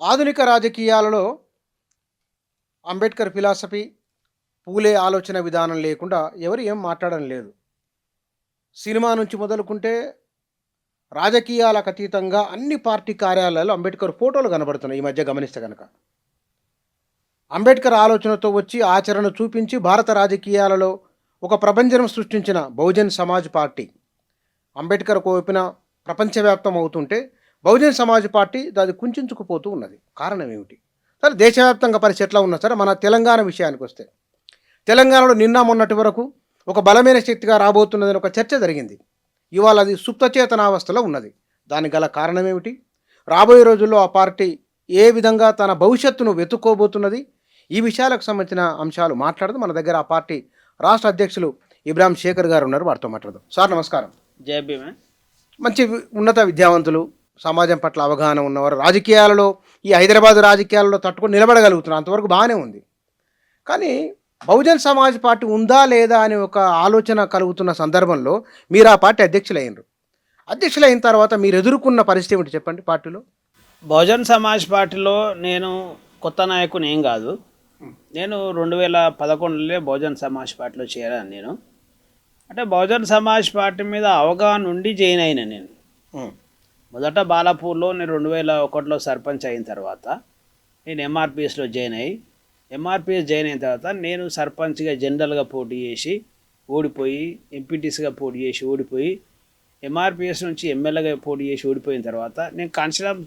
ఆధునిక రాజకీయాలలో అంబేద్కర్ ఫిలాసఫీ, పూలే ఆలోచన విధానం లేకుండా ఎవరు ఏం మాట్లాడడం లేదు. సినిమా నుంచి మొదలుకుంటే రాజకీయాలకు అతీతంగా అన్ని పార్టీ కార్యాలయాల్లో అంబేద్కర్ ఫోటోలు కనబడుతున్నాయి ఈ మధ్య గమనిస్తే గనక. అంబేద్కర్ ఆలోచనతో వచ్చి ఆచరణ చూపించి భారత రాజకీయాలలో ఒక ప్రభంజనం సృష్టించిన బహుజన్ సమాజ్ పార్టీ అంబేద్కర్ వైపున ప్రపంచవ్యాప్తం అవుతుంటే బహుజన్ సమాజ్ పార్టీ దాన్ని కుంచుకుపోతూ ఉన్నది. కారణం ఏమిటి? సరే దేశవ్యాప్తంగా పరిస్థితి ఎట్లా ఉన్నా సరే మన తెలంగాణ విషయానికి వస్తే తెలంగాణలో నిన్న మొన్నటి వరకు ఒక బలమైన శక్తిగా రాబోతున్నదని ఒక చర్చ జరిగింది. ఇవాళ అది సుప్తచేతనావస్థలో ఉన్నది. దానికి గల కారణం ఏమిటి? రాబోయే రోజుల్లో ఆ పార్టీ ఏ విధంగా తన భవిష్యత్తును వెతుక్కోబోతున్నది? ఈ విషయాలకు సంబంధించిన అంశాలు మాట్లాడుతూ మన దగ్గర ఆ పార్టీ రాష్ట్ర అధ్యక్షులు ఇబ్రాహిం శేఖర్ గారు ఉన్నారు. వారితో మాట్లాడదాం. సార్ నమస్కారం. జై భీమ్. మంచి ఉన్నత విద్యావంతులు, సమాజం పట్ల అవగాహన ఉన్నవారు, రాజకీయాలలో ఈ హైదరాబాద్ రాజకీయాలలో తట్టుకొని నిలబడగలుగుతున్నారు. అంతవరకు బాగానే ఉంది. కానీ బహుజన్ సమాజ్ పార్టీ ఉందా లేదా అనే ఒక ఆలోచన కలుగుతున్న సందర్భంలో మీరు ఆ పార్టీ అధ్యక్షులయ్యారు. అధ్యక్షులైన తర్వాత మీరు ఎదుర్కొన్న పరిస్థితి ఏమిటి చెప్పండి పార్టీలో? బహుజన్ సమాజ్ పార్టీలో నేను కొత్త నాయకుని ఏం కాదు. నేను 2011లో బహుజన్ సమాజ్ పార్టీలో చేరాను. నేను అంటే బహుజన్ సమాజ్ పార్టీ మీద అవగాహన ఉండి జాయిన్ అయినా. నేను మొదట బాలాపూర్లో నేను 2001లో సర్పంచ్ అయిన తర్వాత నేను ఎంఆర్పిఎస్లో జాయిన్ అయ్యి ఎంఆర్పిఎస్ జాయిన్ అయిన తర్వాత నేను సర్పంచ్గా జనరల్గా పోటీ చేసి ఓడిపోయి, ఎంపీటీసీగా పోటీ చేసి ఓడిపోయి, ఎంఆర్పిఎస్ నుంచి ఎమ్మెల్యేగా పోటీ చేసి ఓడిపోయిన తర్వాత నేను కాంశీరామ్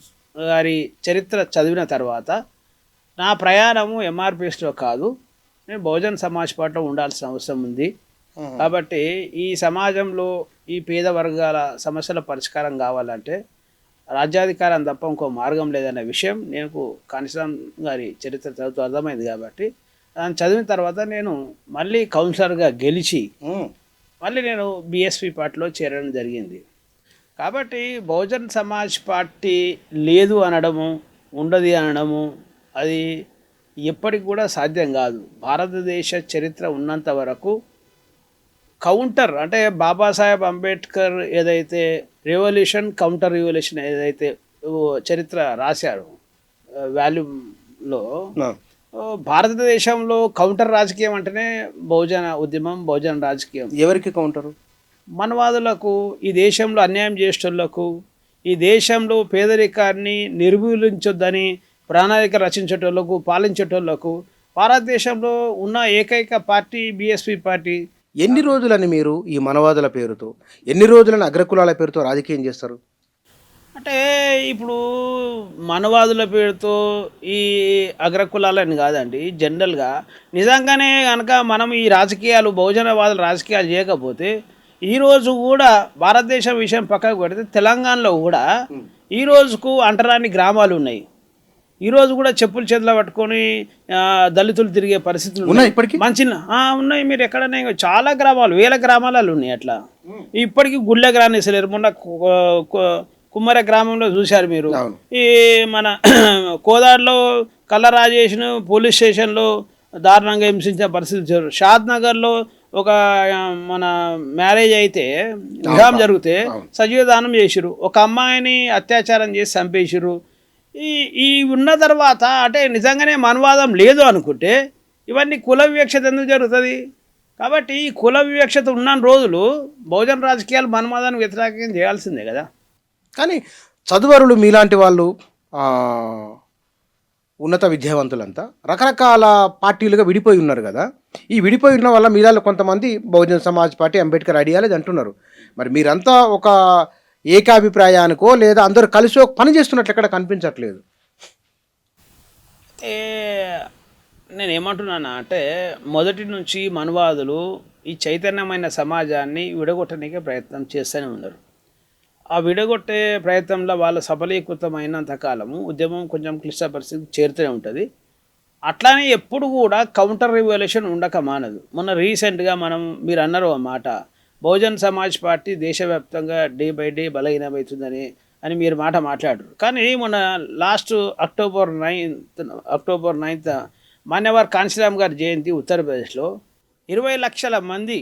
గారి చరిత్ర చదివిన తర్వాత నా ప్రయాణము ఎంఆర్పిఎస్లో కాదు, నేను బహుజన్ సమాజ్ పార్టీలో ఉండాల్సిన అవసరం ఉంది. కాబట్టి ఈ సమాజంలో ఈ పేద వర్గాల సమస్యల పరిష్కారం కావాలంటే రాజ్యాధికారం తప్ప ఇంకో మార్గం లేదనే విషయం నేను కాంశీరామ్ గారి చరిత్ర చదువుతూ అర్థమైంది. కాబట్టి దాన్ని చదివిన తర్వాత నేను మళ్ళీ కౌన్సిలర్గా గెలిచి మళ్ళీ నేను బీఎస్పీ పార్టీలో చేరడం జరిగింది. కాబట్టి బహుజన్ సమాజ్ పార్టీ లేదు అనడము, ఉండదు అనడము అది ఎప్పటికి కూడా సాధ్యం కాదు. భారతదేశ చరిత్ర ఉన్నంత వరకు కౌంటర్ అంటే బాబాసాహెబ్ అంబేద్కర్ ఏదైతే రెవల్యూషన్ కౌంటర్ రెవల్యూషన్ ఏదైతే చరిత్ర రాశారు వాల్యూమ్లో, భారతదేశంలో కౌంటర్ రాజకీయం అంటేనే బహుజన ఉద్యమం, బహుజన రాజకీయం. ఎవరికి కౌంటరు? మనవాదులకు, ఈ దేశంలో అన్యాయం చేసేటోళ్లకు, ఈ దేశంలో పేదరికాన్ని నిర్మూలించొద్దని ప్రణాళిక రచించేటోళ్లకు, పాలించేటోళ్లకు భారతదేశంలో ఉన్న ఏకైక పార్టీ బీఎస్పీ పార్టీ. ఎన్ని రోజులని మీరు ఈ మనవాదుల పేరుతో, ఎన్ని రోజులని అగ్రకులాల పేరుతో రాజకీయం చేస్తారు? అంటే ఇప్పుడు మనవాదుల పేరుతో ఈ అగ్రకులాలని కాదండి, జనరల్గా నిజంగానే కనుక మనం ఈ రాజకీయాలు బహుజనవాదుల రాజకీయాలు చేయకపోతే ఈరోజు కూడా భారతదేశం విషయం పక్కకు పెడితే తెలంగాణలో కూడా ఈ రోజుకు అంటరాని గ్రామాలు ఉన్నాయి. ఈరోజు కూడా చెప్పులు చేతిలో పట్టుకొని దళితులు తిరిగే పరిస్థితులు ఉన్నాయి. ఇప్పటికీ మంచి ఉన్నాయి. మీరు ఎక్కడైనా చాలా గ్రామాలు, వేల గ్రామాలలో ఉన్నాయి. అట్లా ఇప్పటికీ గుళ్ళ గ్రానేసలేరు. మొన్న కుమ్మర గ్రామంలో చూశారు మీరు. ఈ మన కోదాడలో కళ్ళ రాజేష్ను పోలీస్ స్టేషన్లో దారుణంగా హింసించిన పరిస్థితి చూసారు. షాద్ నగర్లో ఒక మన మ్యారేజ్ అయితే వివాహం జరిగితే సజీవదానం చేసిరు. ఒక అమ్మాయిని అత్యాచారం చేసి చంపేసిరు. ఈ ఉన్న తర్వాత అంటే నిజంగానే మనవాదం లేదు అనుకుంటే ఇవన్నీ కుల వివక్షత ఎందుకు జరుగుతుంది? కాబట్టి ఈ కుల వివక్షత ఉన్న రోజులు బహుజన రాజకీయాలు మనవాదాన్ని వ్యతిరేకం చేయాల్సిందే కదా. కానీ చదువరులు మీలాంటి వాళ్ళు, ఉన్నత విద్యావంతులంతా రకరకాల పార్టీలుగా విడిపోయి ఉన్నారు కదా. ఈ విడిపోయి ఉన్న వల్ల మీలో కొంతమంది బహుజన్ సమాజ్ పార్టీ అంబేద్కర్ ఐడియాలజీ అంటున్నారు. మరి మీరంతా ఒక ఏకాభిప్రాయానికో లేదా అందరూ కలిసి ఒక పని చేస్తున్నట్లు ఎక్కడ కనిపించట్లేదు. నేను ఏమంటున్నాను అంటే మొదటి నుంచి మనవాదులు ఈ చైతన్యమైన సమాజాన్ని విడగొట్టడానికి ప్రయత్నం చేస్తూనే ఉన్నారు. ఆ విడగొట్టే ప్రయత్నంలో వాళ్ళ సఫలీకృతమైనంత కాలము ఉద్యమం కొంచెం క్లిష్ట పరిస్థితి చేరుతూనే ఉంటుంది. అట్లానే ఎప్పుడు కూడా కౌంటర్ రివల్యూషన్ ఉండక మానదు. మొన్న రీసెంట్గా మీరు అన్నారు ఆ మాట, బహుజన్ సమాజ్ పార్టీ దేశవ్యాప్తంగా డే బై డే బలహీనమవుతుందని మీరు మాట్లాడరు. కానీ మొన్న last October 9th Manyavar Kanshi Ram గారి జయంతి ఉత్తరప్రదేశ్లో 20 లక్షల మంది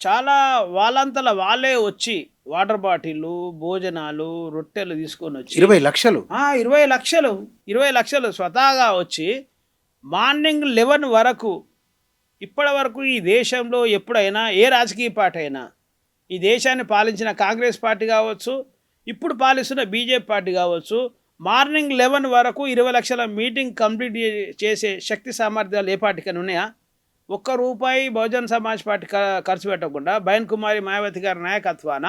చాలా వాళ్ళంతలా వాళ్ళే వచ్చి వాటర్ బాటిళ్ళు, భోజనాలు, రొట్టెలు తీసుకొని వచ్చి 20 లక్షలు 20 లక్షలు స్వతహాగా వచ్చి మార్నింగ్ 11 వరకు ఇప్పటి వరకు ఈ దేశంలో ఎప్పుడైనా ఏ రాజకీయ పార్టీ అయినా ఈ దేశాన్ని పాలించిన కాంగ్రెస్ పార్టీ కావచ్చు, ఇప్పుడు పాలిస్తున్న బీజేపీ పార్టీ కావచ్చు, మార్నింగ్ 11 వరకు 20 లక్షల మీటింగ్ కంప్లీట్ చేసే శక్తి సామర్థ్యాలు ఏ పార్టీకైనా ఉన్నాయా? ₹1 బహుజన్ సమాజ్ పార్టీ ఖర్చు పెట్టకుండా బయన్ కుమారి మాయావతి గారి నాయకత్వాన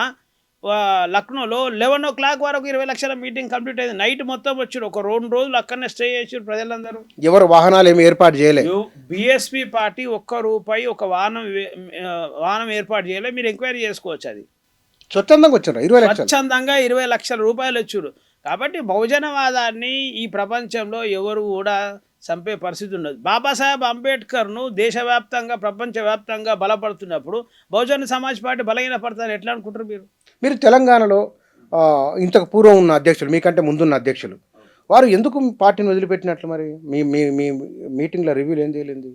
లక్నోలో 11 వరకు 20 లక్షల మీటింగ్ కంప్లీట్ అయింది. నైట్ మొత్తం వచ్చారు, ఒక 2 రోజులు అక్కడనే స్టే చేసారు ప్రజలందరూ. ఎవరు వాహనాలు ఏమి ఏర్పాటు చేయలేదు. బీఎస్పీ పార్టీ ₹1 ఒక వాహనం ఏర్పాటు చేయలేదు. మీరు ఎంక్వైరీ చేసుకోవచ్చు. అది స్వచ్ఛందంగా వచ్చారు 20 లక్షలు, స్వచ్ఛందంగా 20 లక్షల రూపాయలు వచ్చారు. కాబట్టి బహుజనవాదాన్ని ఈ ప్రపంచంలో ఎవరు కూడా చంపే పరిస్థితి ఉండదు. బాబాసాహెబ్ అంబేద్కర్ను దేశవ్యాప్తంగా ప్రపంచవ్యాప్తంగా బలపడుతున్నప్పుడు బహుజన సమాజ్ పార్టీ బలహీన పడతారు ఎట్లా అనుకుంటారు మీరు? మీరు తెలంగాణలో ఇంతకు పూర్వం ఉన్న అధ్యక్షులు, మీకంటే ముందున్న అధ్యక్షులు, వారు ఎందుకు పార్టీని వదిలిపెట్టినట్లు? మరి మీ మీ మీ మీటింగ్లో రివ్యూలు ఏం చేయలేదు?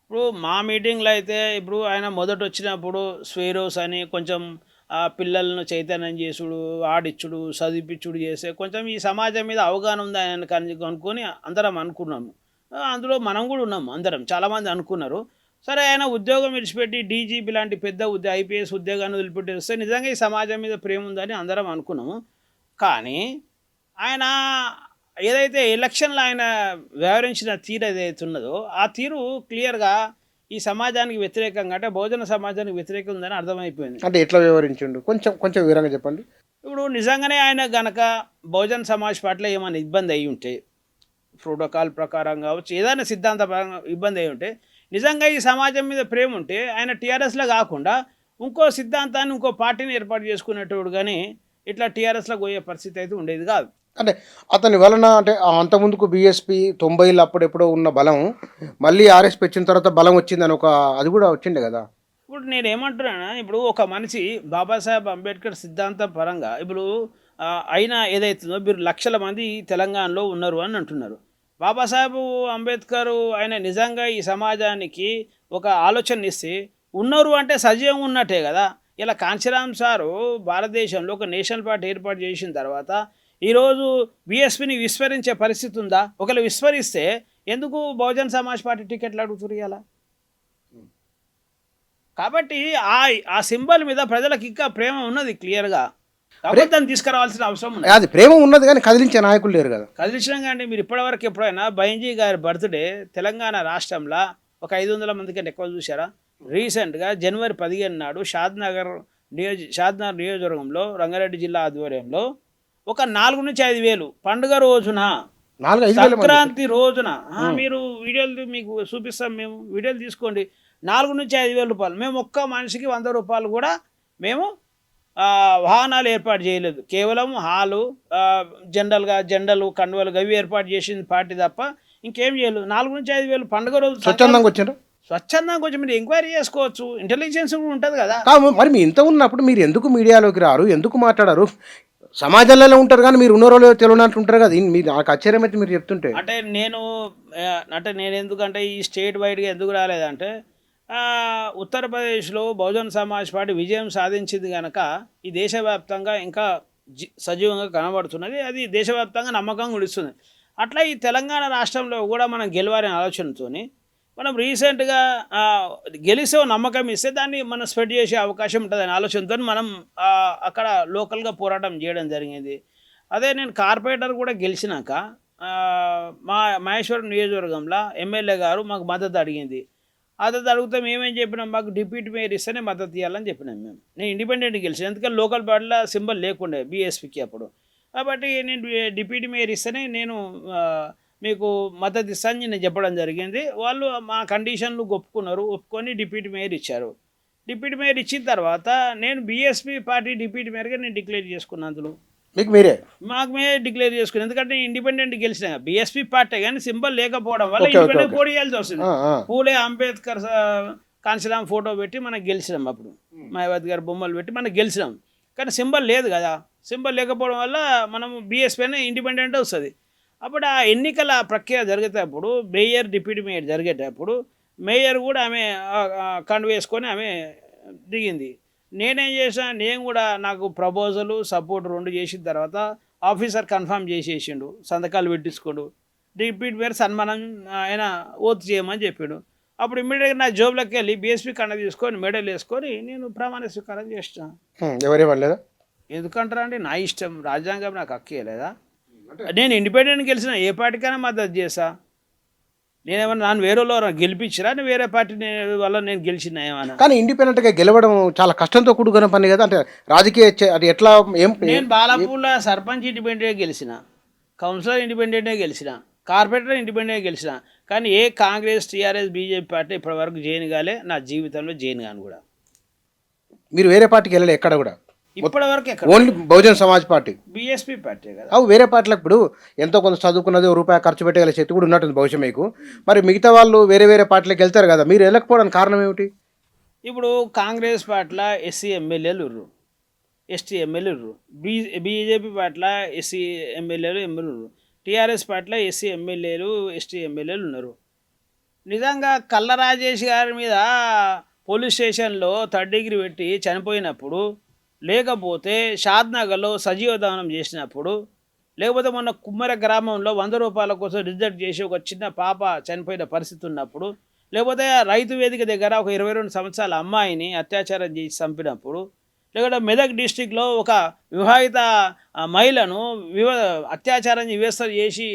ఇప్పుడు మా మీటింగ్లో అయితే ఇప్పుడు ఆయన మొదట వచ్చినప్పుడు స్వేరోస్ అని కొంచెం పిల్లలను చైతన్యం చేసుడు, ఆడిచ్చుడు, చదివిపించుడు చేసే కొంచెం ఈ సమాజం మీద అవగాహన ఉంది ఆయన కనుక్కొని అందరం అనుకున్నాము. అందులో మనం కూడా ఉన్నాము, అందరం చాలామంది అనుకున్నారు. సరే, ఆయన ఉద్యోగం విడిచిపెట్టి డీజీపీ లాంటి పెద్ద ఐపీఎస్ ఉద్యోగాన్ని వదిలిపెట్టి వస్తే నిజంగా ఈ సమాజం మీద ప్రేమ ఉందని అందరం అనుకున్నాము. కానీ ఆయన ఏదైతే ఎలక్షన్లో ఆయన వ్యవహరించిన తీరు ఏదైతే ఉన్నదో ఆ తీరు క్లియర్గా ఈ సమాజానికి వ్యతిరేకంగా, అంటే బహుజన సమాజానికి వ్యతిరేకంగా ఉందని అర్థమైపోయింది. అంటే ఎట్లా వివరించండు? కొంచెం వివరంగా చెప్పండి. ఇప్పుడు నిజంగానే ఆయన గనక బహుజన్ సమాజ్ పార్టీలో ఏమైనా ఇబ్బంది అయ్యి ఉంటే, ప్రోటోకాల్ ప్రకారం కావచ్చు, ఏదైనా సిద్ధాంత పరంగా ఇబ్బంది అయ్యి ఉంటే, నిజంగా ఈ సమాజం మీద ప్రేమ ఉంటే ఆయన టీఆర్ఎస్లో కాకుండా ఇంకో సిద్ధాంతాన్ని ఇంకో పార్టీని ఏర్పాటు చేసుకునేటోడు, కానీ ఇట్లా టీఆర్ఎస్లో పోయే పరిస్థితి అయితే ఉండేది కాదు. అంటే అతని వలన, అంటే అంతకుముందుకు బీఎస్పీ 90లు అప్పుడెప్పుడో ఉన్న బలం మళ్ళీ ఆర్ఎస్పీ వచ్చిన తర్వాత బలం వచ్చిందని అది కూడా వచ్చిండే కదా. ఇప్పుడు నేను ఏమంటున్నాను, ఇప్పుడు ఒక మనిషి బాబాసాహెబ్ అంబేద్కర్ సిద్ధాంతం పరంగా ఇప్పుడు అయినా ఏదైతుందో మీరు లక్షల మంది తెలంగాణలో ఉన్నారు అని అంటున్నారు. బాబాసాహెబ్ అంబేద్కర్ ఆయన నిజంగా ఈ సమాజానికి ఒక ఆలోచన ఇస్తే ఉన్నారు అంటే సజీవంగా ఉన్నట్టే కదా. ఇలా కాంచీరామ్ సారు భారతదేశంలో ఒక నేషనల్ పార్టీ ఏర్పాటు చేసిన తర్వాత ఈరోజు బీఎస్పీని విస్మరించే పరిస్థితి ఉందా? ఒకవేళ విస్మరిస్తే ఎందుకు బహుజన్ సమాజ్ పార్టీ టికెట్లు అడుగుతురు ఇలా? కాబట్టి ఆ సింబల్ మీద ప్రజలకు ఇంకా ప్రేమ ఉన్నది క్లియర్గా. కాబట్టి దాన్ని తీసుకురావాల్సిన అవసరం ఉంది. అది ప్రేమ ఉన్నది కానీ కదిలించే నాయకులు లేరు కదా. కదిలించడం కానీ మీరు ఇప్పటివరకు ఎప్పుడైనా బైంజీ గారి బర్త్డే తెలంగాణ రాష్ట్రంలో ఒక 500 మంది కంటే ఎక్కువ చూసారా? రీసెంట్గా జనవరి 15 నాడు షాద్నగర్ నియోజకవర్గంలో రంగారెడ్డి జిల్లా ఆధ్వర్యంలో ఒక 4 నుంచి 5 వేలు పండుగ రోజున, సంక్రాంతి రోజున, మీరు వీడియోలు మీకు చూపిస్తాం, మేము వీడియోలు తీసుకోండి. 4 నుంచి 5 వేల రూపాయలు. మేము ఒక్క మనిషికి 100 రూపాయలు కూడా మేము వాహనాలు ఏర్పాటు చేయలేదు. కేవలం హాలు, జెండలు, కండువలు అవి ఏర్పాటు చేసింది పార్టీ తప్ప ఇంకేం చేయలేదు. 4 నుంచి 5 వేలు పండుగ రోజు స్వచ్ఛందంగా వచ్చారు. స్వచ్ఛందంగా వచ్చి మీరు ఎంక్వైరీ చేసుకోవచ్చు, ఇంటెలిజెన్స్ కూడా ఉంటుంది కదా. మరి మీ ఇంత ఉన్నప్పుడు మీరు ఎందుకు మీడియాలోకి రారు, ఎందుకు మాట్లాడారు? సమాజంలో ఉంటారు కానీ మీరు ఉన్నారో తెలియనట్టు ఉంటారు కదా. మీరు నాకు ఆశ్చర్యం అయితే మీరు చెప్తుంటే. అంటే నేను ఎందుకంటే ఈ స్టేట్ వైడ్గా ఎందుకు రాలేదంటే, ఉత్తరప్రదేశ్లో బహుజన్ సమాజ్ పార్టీ విజయం సాధించింది కనుక ఈ దేశవ్యాప్తంగా ఇంకా సజీవంగా కనబడుతున్నది. అది దేశవ్యాప్తంగా నమ్మకంగా ఉడిస్తుంది. అట్లా ఈ తెలంగాణ రాష్ట్రంలో కూడా మనం గెలవాలనే ఆలోచనతో మనం రీసెంట్గా గెలిసే నమ్మకం ఇస్తే దాన్ని మనం స్ప్రెడ్ చేసే అవకాశం ఉంటుంది అనే ఆలోచనతో మనం అక్కడ లోకల్గా పోరాటం చేయడం జరిగింది. అదే నేను కార్పొరేటర్ కూడా గెలిచినాక మా మహేశ్వరం నియోజకవర్గంలో ఎమ్మెల్యే గారు మాకు మద్దతు అడిగింది. మద్దతు అడిగితే మేమేం చెప్పినాం, మాకు డిప్యూటీ మేయర్ ఇస్తేనే మద్దతు ఇవ్వాలని చెప్పినాం. నేను ఇండిపెండెంట్ గెలిచాను, ఎందుకంటే లోకల్ పార్టీలో సింబల్ లేకుండే బీఎస్పీకి అప్పుడు. కాబట్టి నేను డిప్యూటీ మేయర్ ఇస్తేనే నేను మీకు మద్దతు ఇస్తాను నేను చెప్పడం జరిగింది. వాళ్ళు మా కండిషన్లు ఒప్పుకొని డిప్యూటీ మేయర్ ఇచ్చారు. డిప్యూటీ మేయర్ ఇచ్చిన తర్వాత నేను బీఎస్పీ పార్టీ డిప్యూటీ మేయర్గా నేను డిక్లేర్ చేసుకున్నాను. అందులో మాకు మేమే డిక్లేర్ చేసుకున్నాను, ఎందుకంటే ఇండిపెండెంట్ గెలిచిన బీఎస్పీ పార్టీ కానీ సింబల్ లేకపోవడం వల్ల ఇండిపెండెంట్ పోటీ చేయాల్సి వస్తుంది. పూలే అంబేద్కర్ కాంచీరామ్ ఫోటో పెట్టి మనకు గెలిచినాం, అప్పుడు మాయావతి గారి బొమ్మలు పెట్టి మనకు గెలిచినాం. కానీ సింబల్ లేదు కదా. సింబల్ లేకపోవడం వల్ల మనం బీఎస్పీ అనే ఇండిపెండెంట్ వస్తుంది. అప్పుడు ఆ ఎన్నికల ప్రక్రియ జరిగేటప్పుడు మేయర్ డిప్యూటీ మేయర్ జరిగేటప్పుడు మేయర్ కూడా ఆమె కండు వేసుకొని ఆమె నేనేం చేసిన, నేను కూడా నాకు ప్రపోజలు సపోర్ట్ రెండు చేసిన తర్వాత ఆఫీసర్ కన్ఫర్మ్ చేసేసిండు, సంతకాలు పెట్టించుకోడు, రిపీట్ పేరు సన్మానం ఆయన ఓత్ చేయమని చెప్పాడు. అప్పుడు ఇమ్మీడియట్గా నా జోబులోకి వెళ్ళి బీఎస్పీ కండ తీసుకొని మెడల్ వేసుకొని నేను ప్రమాణ స్వీకారం చేసిన. ఎవరేమనలేదా? ఎందుకంటారా అండి, నా ఇష్టం, రాజ్యాంగం నాకు హక్కేయలేదా? నేను ఇండిపెండెంట్ గెలిచిన ఏ పార్టీకైనా మద్దతు చేసా. నేనేమన్నా నన్ను వేరే వాళ్ళు గెలిపించరా, వేరే పార్టీ వల్ల నేను గెలిచిన ఏమన్నా? కానీ ఇండిపెండెంట్గా గెలవడం చాలా కష్టంతో కూడుకున్న పని కదా. అంటే రాజకీయ అది ఎట్లా నేను బాలాపూర్లో సర్పంచ్ ఇండిపెండెంట్గా గెలిచిన, కౌన్సిలర్ ఇండిపెండెంట్గా గెలిచిన, కార్పొరేటర్ ఇండిపెండెంట్గా గెలిచిన. కానీ ఏ కాంగ్రెస్, టీఆర్ఎస్, బీజేపీ పార్టీ ఇప్పటివరకు జైన్ కాలే, నా జీవితంలో జైన్ కాను కూడా. మీరు వేరే పార్టీకి వెళ్ళలే ఎక్కడ కూడా? ఇప్పటివరకు ఎక్కడ? Only Bahujan Samaj party, BSP party కదా. అవు వేరే పార్టీలకు ఇప్పుడు ఎంతో కొంత చదువుకున్నది, రూపాయి ఖర్చు పెట్టగల శక్తి కూడా ఉన్నట్టుంది బహుశా మీకు. మరి మిగతా వాళ్ళు వేరే వేరే పార్టీలకు వెళ్తారు కదా, మీరు వెళ్ళకపోవడానికి కారణం ఏమిటి? ఇప్పుడు కాంగ్రెస్ పార్టీలో ఎస్సీ ఎమ్మెల్యేలు ఉర్రు, ఎస్టీ ఎమ్మెల్యేలు ఉర్రు, బీజేపీ పార్టీలో ఎస్సీ ఎమ్మెల్యేలు ఉర్రు, టీఆర్ఎస్ పార్టీలో ఎస్సీ ఎమ్మెల్యేలు, ఎస్టీ ఎమ్మెల్యేలు ఉన్నారు. నిజంగా కల్ల రాజేష్ గారి మీద పోలీస్ స్టేషన్లో 3rd డిగ్రీ పెట్టి చనిపోయినప్పుడు, లేకపోతే షాద్నగర్లో సజీవ దహనం చేసినప్పుడు, లేకపోతే మొన్న కుమ్మర గ్రామంలో 100 రూపాయల కోసం రిజెక్ట్ చేసి ఒక చిన్న పాప చనిపోయిన పరిస్థితి ఉన్నప్పుడు, లేకపోతే రైతు వేదిక దగ్గర ఒక 22 సంవత్సరాల అమ్మాయిని అత్యాచారం చేసి చంపినప్పుడు, లేకపోతే మెదక్ డిస్టిక్లో ఒక వివాహిత మహిళను అత్యాచారం వ్యవస్థ చేసి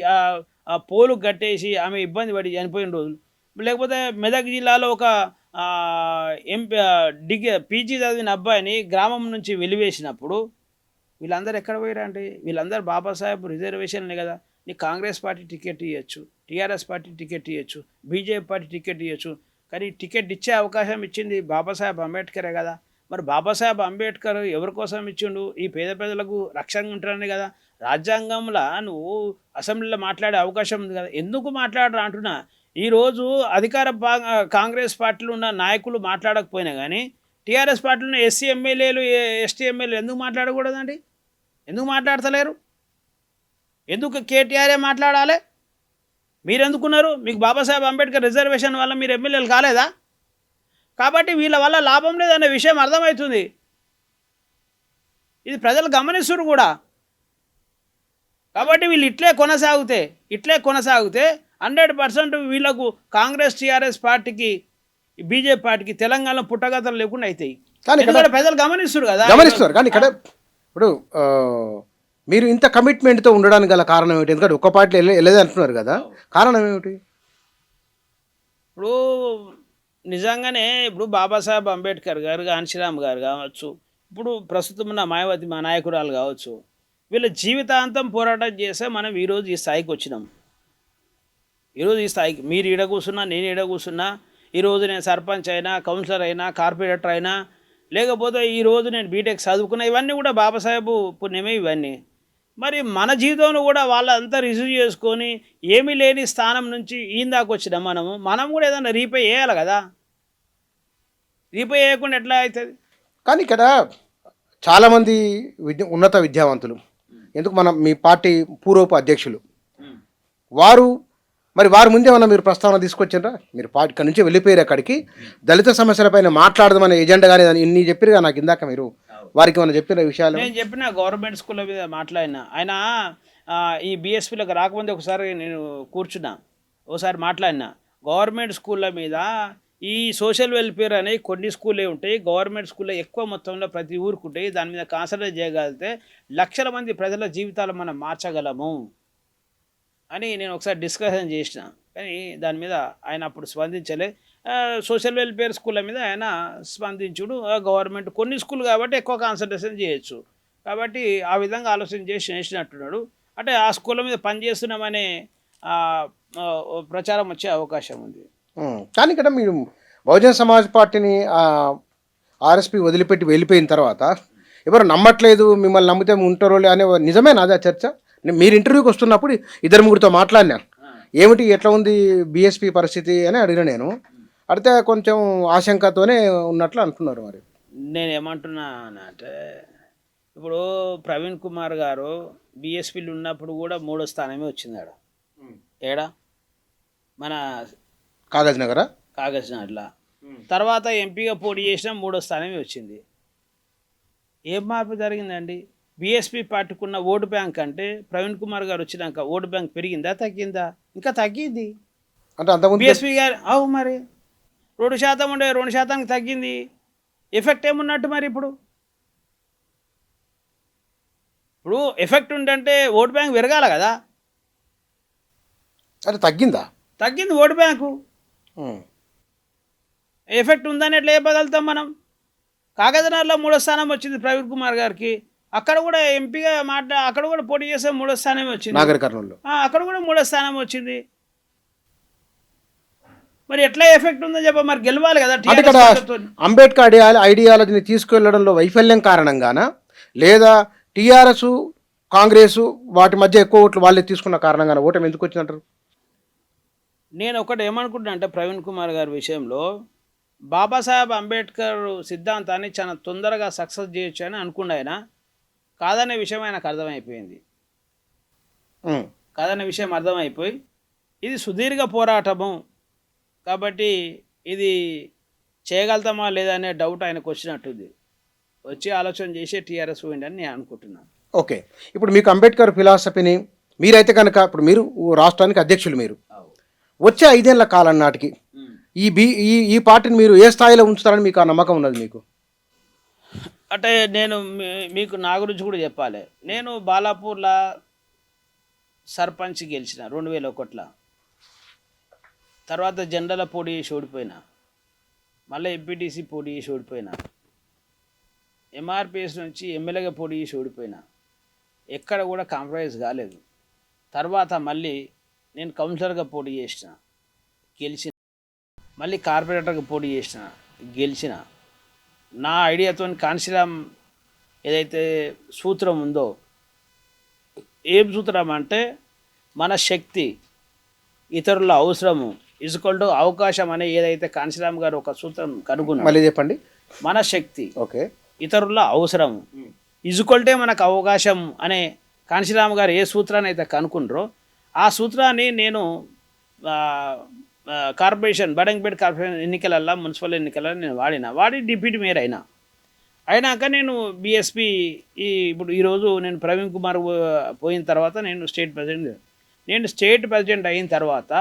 పోలు కట్టేసి ఆమె ఇబ్బంది పడి చనిపోయిన రోజులు, లేకపోతే మెదక్ జిల్లాలో ఒక పీజీ చదివిన అబ్బాయిని గ్రామం నుంచి వెలివేసినప్పుడు, వీళ్ళందరూ ఎక్కడ పోయారండి? వీళ్ళందరూ బాబాసాహెబ్ రిజర్వేషన్లే కదా. నీకు కాంగ్రెస్ పార్టీ టికెట్ ఇవ్వచ్చు, టీఆర్ఎస్ పార్టీ టికెట్ ఇవ్వచ్చు, బీజేపీ పార్టీ టికెట్ ఇవ్వచ్చు, కానీ టికెట్ ఇచ్చే అవకాశం ఇచ్చింది బాబాసాహెబ్ అంబేద్కరే కదా. మరి బాబాసాహెబ్ అంబేద్కర్ ఎవరి కోసం ఇచ్చిండు? ఈ పేద ప్రజలకు రక్షణగా ఉంటారని కదా. రాజ్యాంగంలో నువ్వు అసెంబ్లీలో మాట్లాడే అవకాశం ఉంది కదా, ఎందుకు మాట్లాడరా అంటున్నా. ఈరోజు అధికార కాంగ్రెస్ పార్టీలో ఉన్న నాయకులు మాట్లాడకపోయినా కానీ టీఆర్ఎస్ పార్టీలో ఎస్సీ ఎమ్మెల్యేలు, ఎస్టీ ఎమ్మెల్యేలు ఎందుకు మాట్లాడకూడదండి? ఎందుకు మాట్లాడతలేరు? ఎందుకు కేటీఆర్ఏ మాట్లాడాలి? మీరు ఎందుకున్నారు? మీకు బాబాసాహెబ్ అంబేద్కర్ రిజర్వేషన్ వల్ల మీరు ఎమ్మెల్యేలు కాలేదా? కాబట్టి వీళ్ళ వల్ల లాభం లేదనే విషయం అర్థమవుతుంది. ఇది ప్రజలు గమనిస్తున్నారు కూడా. కాబట్టి వీళ్ళు ఇట్లే కొనసాగితే 100% వీళ్ళకు కాంగ్రెస్, టీఆర్ఎస్ పార్టీకి, బీజేపీ పార్టీకి తెలంగాణలో పుట్టగతలు లేకుండా అవుతాయి. కానీ ప్రజలు గమనిస్తున్నారు. కానీ ఇక్కడ ఇప్పుడు మీరు ఇంత కమిట్మెంట్తో ఉండడానికి గల కారణం ఏమిటి? ఎందుకంటే ఒక్క పార్టీ వెళ్ళలేదు అంటున్నారు కదా, కారణం ఏమిటి? ఇప్పుడు నిజంగానే ఇప్పుడు బాబాసాహెబ్ అంబేద్కర్ గారు, కాంశీరామ్ గారు కావచ్చు, ఇప్పుడు ప్రస్తుతం ఉన్న మాయావతి మా నాయకురాలు కావచ్చు, వీళ్ళ జీవితాంతం పోరాటం చేస్తే మనం ఈరోజు ఈ స్థాయికి వచ్చినాం. ఈరోజు ఈ స్థాయికి మీరు ఈడ కూర్చున్నా, నేను ఈడ కూర్చున్నా, ఈరోజు నేను సర్పంచ్ అయినా, కౌన్సిలర్ అయినా, కార్పొరేటర్ అయినా, లేకపోతే ఈరోజు నేను బీటెక్ చదువుకున్నా, ఇవన్నీ కూడా బాబాసాహెబ్ పుణ్యమే ఇవన్నీ. మరి మన జీవితంలో కూడా వాళ్ళంతా రిసీవ్ చేసుకొని ఏమీ లేని స్థానం నుంచి ఈందాకు వచ్చినాం. మనం కూడా ఏదైనా రీపే చేయాలి కదా. రీపే చేయకుండా ఎట్లా అవుతుంది? కానీ ఇక్కడ చాలామంది ఉన్నత విద్యావంతులు, ఎందుకు మీ పార్టీ పూర్వపు అధ్యక్షులు వారి ముందే ఏమన్నా మీరు ప్రస్తావన తీసుకొచ్చారా? మీరు పార్టీ ఇక్కడ నుంచి వెళ్ళిపోయారు, అక్కడికి దళిత సమస్యలపైన మాట్లాడదామనే ఎజెండా కానీ ఇన్ని చెప్పారు నాకు ఇందాక, మీరు వారికి ఏమైనా చెప్పిన విషయాలు? నేను చెప్పిన గవర్నమెంట్ స్కూళ్ళ మీద మాట్లాడినా. ఆయన ఈ బీఎస్పీలోకి రాకముందే ఒకసారి నేను కూర్చున్నా, ఒకసారి మాట్లాడినా. గవర్నమెంట్ స్కూళ్ళ మీద ఈ సోషల్ వెల్ఫేర్ అనేవి కొన్ని స్కూళ్ళే ఉంటాయి, గవర్నమెంట్ స్కూల్లో ఎక్కువ మొత్తంలో ప్రతి ఊరికి ఉంటాయి. దాని మీద కాన్సన్ట్రేట్ చేయగలిగితే లక్షల మంది ప్రజల జీవితాలు మనం మార్చగలము అని నేను ఒకసారి డిస్కషన్ చేసిన. కానీ దాని మీద ఆయన అప్పుడు స్పందించలే. సోషల్ వెల్ఫేర్ స్కూళ్ళ మీద ఆయన స్పందించుడు, గవర్నమెంట్ కొన్ని స్కూల్ కాబట్టి ఎక్కువ కాన్సన్ట్రేషన్ చేయొచ్చు, కాబట్టి ఆ విధంగా ఆలోచన చేసినట్టున్నాడు. అంటే ఆ స్కూళ్ళ మీద పనిచేస్తున్నామనే ప్రచారం వచ్చే అవకాశం ఉంది. కానీ ఇక్కడ మీరు బహుజన్ సమాజ్ పార్టీని ఆర్ఎస్పీ వదిలిపెట్టి వెళ్ళిపోయిన తర్వాత ఎవరు నమ్మట్లేదు, మిమ్మల్ని నమ్మితే ఉంటారో అనే నిజమేనా అదే చర్చ? మీరు ఇంటర్వ్యూకి వస్తున్నప్పుడు 2-3తో మాట్లాడినా, ఏమిటి ఎట్లా ఉంది బీఎస్పీ పరిస్థితి అని అడిగిన. నేను అడిగితే కొంచెం ఆశంకతోనే ఉన్నట్లు అంటున్నారు. మరి నేనేమంటున్నా అంటే, ఇప్పుడు ప్రవీణ్ కుమార్ గారు బీఎస్పీలు ఉన్నప్పుడు కూడా 3వ స్థానమే వచ్చింది ఆడ. ఏడా? మన కాగజ్ నగర్లో. తర్వాత ఎంపీగా పోటీ చేసిన 3వ స్థానమే వచ్చింది. ఏం మార్పు జరిగిందండి? బీఎస్పీ పార్టీకి ఉన్న ఓటు బ్యాంక్ అంటే ప్రవీణ్ కుమార్ గారు వచ్చినాక ఓటు బ్యాంక్ పెరిగిందా తగ్గిందా? ఇంకా తగ్గింది. అంటే అంతకుముందు బీఎస్పీ గారు అవు మరి 2% ఉండే 2%కి తగ్గింది. ఎఫెక్ట్ ఏమున్నట్టు మరి ఇప్పుడు? ఇప్పుడు ఎఫెక్ట్ ఉందంటే ఓటు బ్యాంక్ పెరగాల కదా. అంటే తగ్గిందా? తగ్గింది ఓటు బ్యాంకు. ఉమ్. ఎఫెక్ట్ ఉందని ఎట్లా చెప్పగలుగుతాం మనం? కాగజనగర్లో 3వ స్థానం వచ్చింది ప్రవీణ్ కుమార్ గారికి. అక్కడ కూడా ఎంపీగా అక్కడ కూడా పోటీ చేస్తే 3వ స్థానమే వచ్చింది. నాగర్ కర్నూలులో అక్కడ కూడా 3వ స్థానం వచ్చింది. మరి ఎట్లా ఎఫెక్ట్ ఉందో చెప్ప, మరి గెలవాలి కదా. అంటే ఇక్కడ అంబేద్కర్ ఐడియాలజీని తీసుకెళ్లడంలో వైఫల్యం కారణంగానా, లేదా టీఆర్ఎస్ కాంగ్రెస్ వాటి మధ్య ఎక్కువ ఓట్లు వాళ్ళే తీసుకున్న కారణంగానే ఓటమి ఎందుకు వచ్చిందంటారు? నేను ఒకటి ఏమనుకుంటున్నా అంటే ప్రవీణ్ కుమార్ గారి విషయంలో బాబాసాహెబ్ అంబేద్కర్ సిద్ధాంతాన్ని చాలా తొందరగా సక్సెస్ చేయొచ్చు అని అనుకున్న ఆయన. కాదనే విషయం ఆయనకు అర్థమైపోయింది. కాదనే విషయం అర్థమైపోయి ఇది సుదీర్ఘ పోరాటము కాబట్టి ఇది చేయగలుగుతామా లేదా అనే డౌట్ ఆయనకు వచ్చినట్టుంది. వచ్చి ఆలోచన చేసి టీఆర్ఎస్ పోయిందని నేను అనుకుంటున్నాను. ఓకే, ఇప్పుడు మీకు అంబేద్కర్ ఫిలాసఫీని మీరైతే కనుక ఇప్పుడు మీరు రాష్ట్రానికి అధ్యక్షులు, మీరు వచ్చే 5 ఏళ్ల కాలం నాటికి ఈ పార్టీని మీరు ఏ స్థాయిలో ఉంచుతారని మీకు ఆ నమ్మకం ఉన్నది మీకు? అంటే నేను మీకు నా గురించి కూడా చెప్పాలి. నేను బాలాపూర్లో సర్పంచ్ గెలిచిన 2001లో. తర్వాత జెండాల పోటీ చేసి ఓడిపోయినా, మళ్ళీ ఎంపీటీసీ పోటీ చేసి ఓడిపోయినా, ఎంఆర్పిఎస్ నుంచి ఎమ్మెల్యేగా పోటీ చేసి ఓడిపోయినా. ఎక్కడ కూడా కాంప్రమైజ్ కాలేదు. తర్వాత మళ్ళీ నేను కౌన్సిలర్గా పోటీ చేసిన, గెలిచిన. మళ్ళీ కార్పొరేటర్గా పోటీ చేసిన, గెలిచిన. నా ఐడియాతో కాన్శీరామ్ ఏదైతే సూత్రం ఉందో, ఏం సూత్రం అంటే మన శక్తి ఇతరుల అవసరము ఈక్వల్ టు అవకాశం అనే ఏదైతే కాన్శీరామ్ గారు ఒక సూత్రం కనుగొన్నారు. మళ్ళీ చెప్పండి. మన శక్తి ఓకే ఇతరుల అవసరము ఈక్వల్టే మనకు అవకాశం అనే కాన్శీరామ్ గారు ఏ సూత్రాన్ని అయితే కనుక్కున్నారో ఆ సూత్రాన్ని నేను కార్పొరేషన్ బడంగపేట కార్పొరేషన్ ఎన్నికలల్లో మున్సిపల్ ఎన్నికలలో నేను వాడి డిప్యూటీ మేయర్ అయినాక నేను బీఎస్పీ ఇప్పుడు ఈరోజు నేను ప్రవీణ్ కుమార్ పోయిన తర్వాత నేను స్టేట్ ప్రెసిడెంట్ అయిన తర్వాత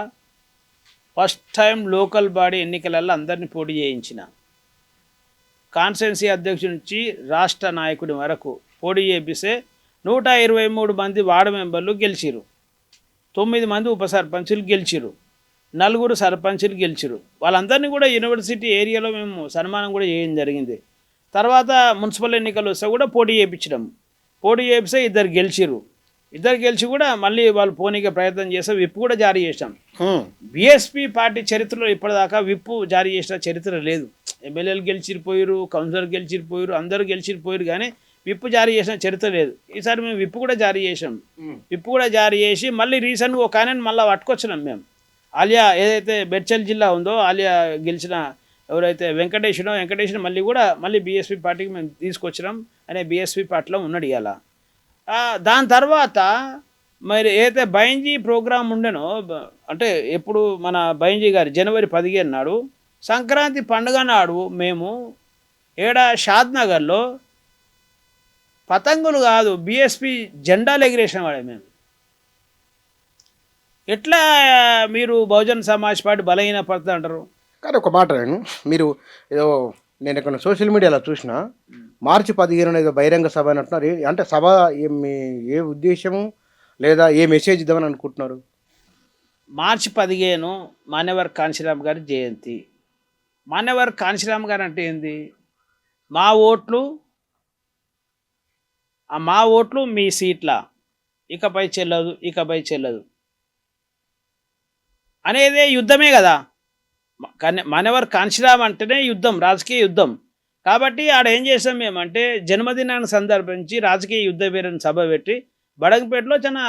ఫస్ట్ టైం లోకల్ బాడీ ఎన్నికలలో అందరినీ పోటీ చేయించిన. కాన్స్టిట్యున్సీ అధ్యక్షుడి నుంచి రాష్ట్ర నాయకుడి వరకు పోటీ చేపిస్తే 123 మంది వార్డు మెంబర్లు గెలిచిరు, 9 మంది ఉప సర్పంచులు గెలిచిరు, 4 సర్పంచులు గెలిచిరు. వాళ్ళందరినీ కూడా యూనివర్సిటీ ఏరియాలో మేము సన్మానం కూడా చేయడం జరిగింది. తర్వాత మున్సిపల్ ఎన్నికలు వస్తే కూడా పోటీ చేయించడం. పోటీ చేపిస్తే 2 గెలిచిరు. 2 గెలిచి కూడా మళ్ళీ వాళ్ళు పోనీకే ప్రయత్నం చేస్తే విప్ కూడా జారీ చేసాం. బీఎస్పీ పార్టీ చరిత్రలో ఇప్పటిదాకా విప్ జారీ చేసిన చరిత్ర లేదు. ఎమ్మెల్యేలు గెలిచిపోయారు, కౌన్సిలర్ గెలిచిపోయారు, అందరూ గెలిచిపోయారు, కానీ విప్ జారీ చేసిన చరిత్ర లేదు. ఈసారి మేము విప్ కూడా జారీ చేసాం. విప్ కూడా జారీ చేసి మళ్ళీ రీసెంట్గా ఒక ఆయన మళ్ళీ పట్టుకొచ్చినాం మేము. ఆలియా ఏదైతే బెడ్చల్ జిల్లా ఉందో ఆలియా గెలిచిన ఎవరైతే వెంకటేశ్వర మళ్ళీ బీఎస్పీ పార్టీకి మేము తీసుకొచ్చినాం అనే బీఎస్పీ పార్టీలో ఉన్నాడు ఇవాళ. దాని తర్వాత మరి ఏదైతే బైంజీ ప్రోగ్రాం ఉండేనో, అంటే ఎప్పుడు మన బైంజీ గారు జనవరి 15 నాడు సంక్రాంతి పండుగ నాడు మేము షాద్నగర్లో పతంగులు కాదు బీఎస్పీ జెండాలు ఎగిరేసిన వాడే మేము. ఎట్లా మీరు బహుజన్ సమాజ్ పార్టీ బలహీన పడుతుంది అంటారు? కానీ ఒక మాట మీరు ఏదో నేను ఇక్కడ సోషల్ మీడియాలో చూసిన మార్చి 15 ఏదో బహిరంగ సభ అని అంటున్నారు. అంటే సభ ఏ ఉద్దేశము లేదా ఏ మెసేజ్ ఇద్దామని అనుకుంటున్నారు? మార్చి 15 మాన్యవర్ కాన్శీరామ్ గారి జయంతి. మాన్యవర్ కాన్శీరామ్ గారు అంటే ఏంది? మా ఓట్లు మీ సీట్ల ఇకపై చెల్లదు అనేదే యుద్ధమే కదా. మాన్యవర్ కాన్శీరామ్ అంటేనే యుద్ధం, రాజకీయ యుద్ధం. కాబట్టి ఆడ ఏం చేసాం మేమంటే జన్మదినాన్ని సందర్భించి రాజకీయ యుద్ధ వీరని సభ పెట్టి బడంగపేటలో చాలా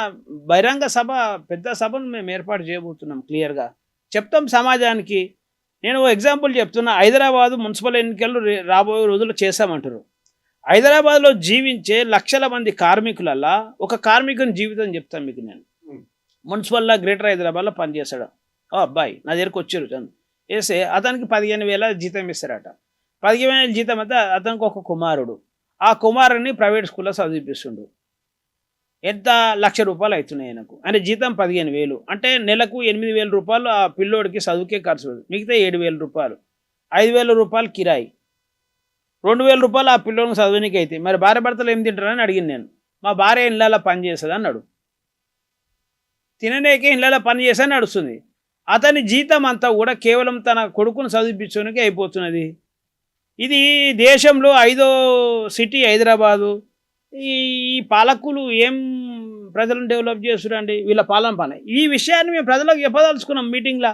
బహిరంగ సభ, పెద్ద సభను మేము ఏర్పాటు చేయబోతున్నాం. క్లియర్గా చెప్తాం సమాజానికి. నేను ఎగ్జాంపుల్ చెప్తున్నా. హైదరాబాదు మున్సిపల్ ఎన్నికలు రాబోయే రోజుల్లో చేశామంటారు. హైదరాబాద్లో జీవించే లక్షల మంది కార్మికులల్లా ఒక కార్మికుని జీవితం చెప్తాను మీకు నేను. మున్సిపల్లో గ్రేటర్ హైదరాబాద్లో పనిచేస్తాడు అబ్బాయి, నా దగ్గరకు వచ్చారు వేస్తే అతనికి 15,000 జీతం ఇస్తారట. 15,000 జీతం అయితే అతనికి ఒక కుమారుడు. ఆ కుమారుని ప్రైవేట్ స్కూల్లో చదివిపిస్తుండు. ఎంత ₹1,00,000 అవుతున్నాయి ఆయనకు. ఆయన జీతం 15,000 అంటే నెలకు ₹8,000 ఆ పిల్లోడికి చదువుకే ఖర్చు. మిగతా ₹7,000, ₹5,000 కిరాయి, ₹2,000 ఆ పిల్లోడికి చదువునికి అయితే మరి భార్య భర్తలు ఏం తింటారని అడిగింది నేను. మా భార్య ఇళ్ళలో పని చేస్తుంది అన్నాడు. తిననేకే ఇళ్ళలో పని చేస్తే నడుస్తుంది. అతని జీతం అంతా కూడా కేవలం తన కొడుకును చదివించడానికి అయిపోతున్నది. ఇది దేశంలో 5వ సిటీ హైదరాబాదు. ఈ ఈ పాలకులు ఏం ప్రజలను డెవలప్ చేస్తురండి, వీళ్ళ పాలన పని. ఈ విషయాన్ని మేము ప్రజలకు చెప్పదలుచుకున్నాం మీటింగ్లో.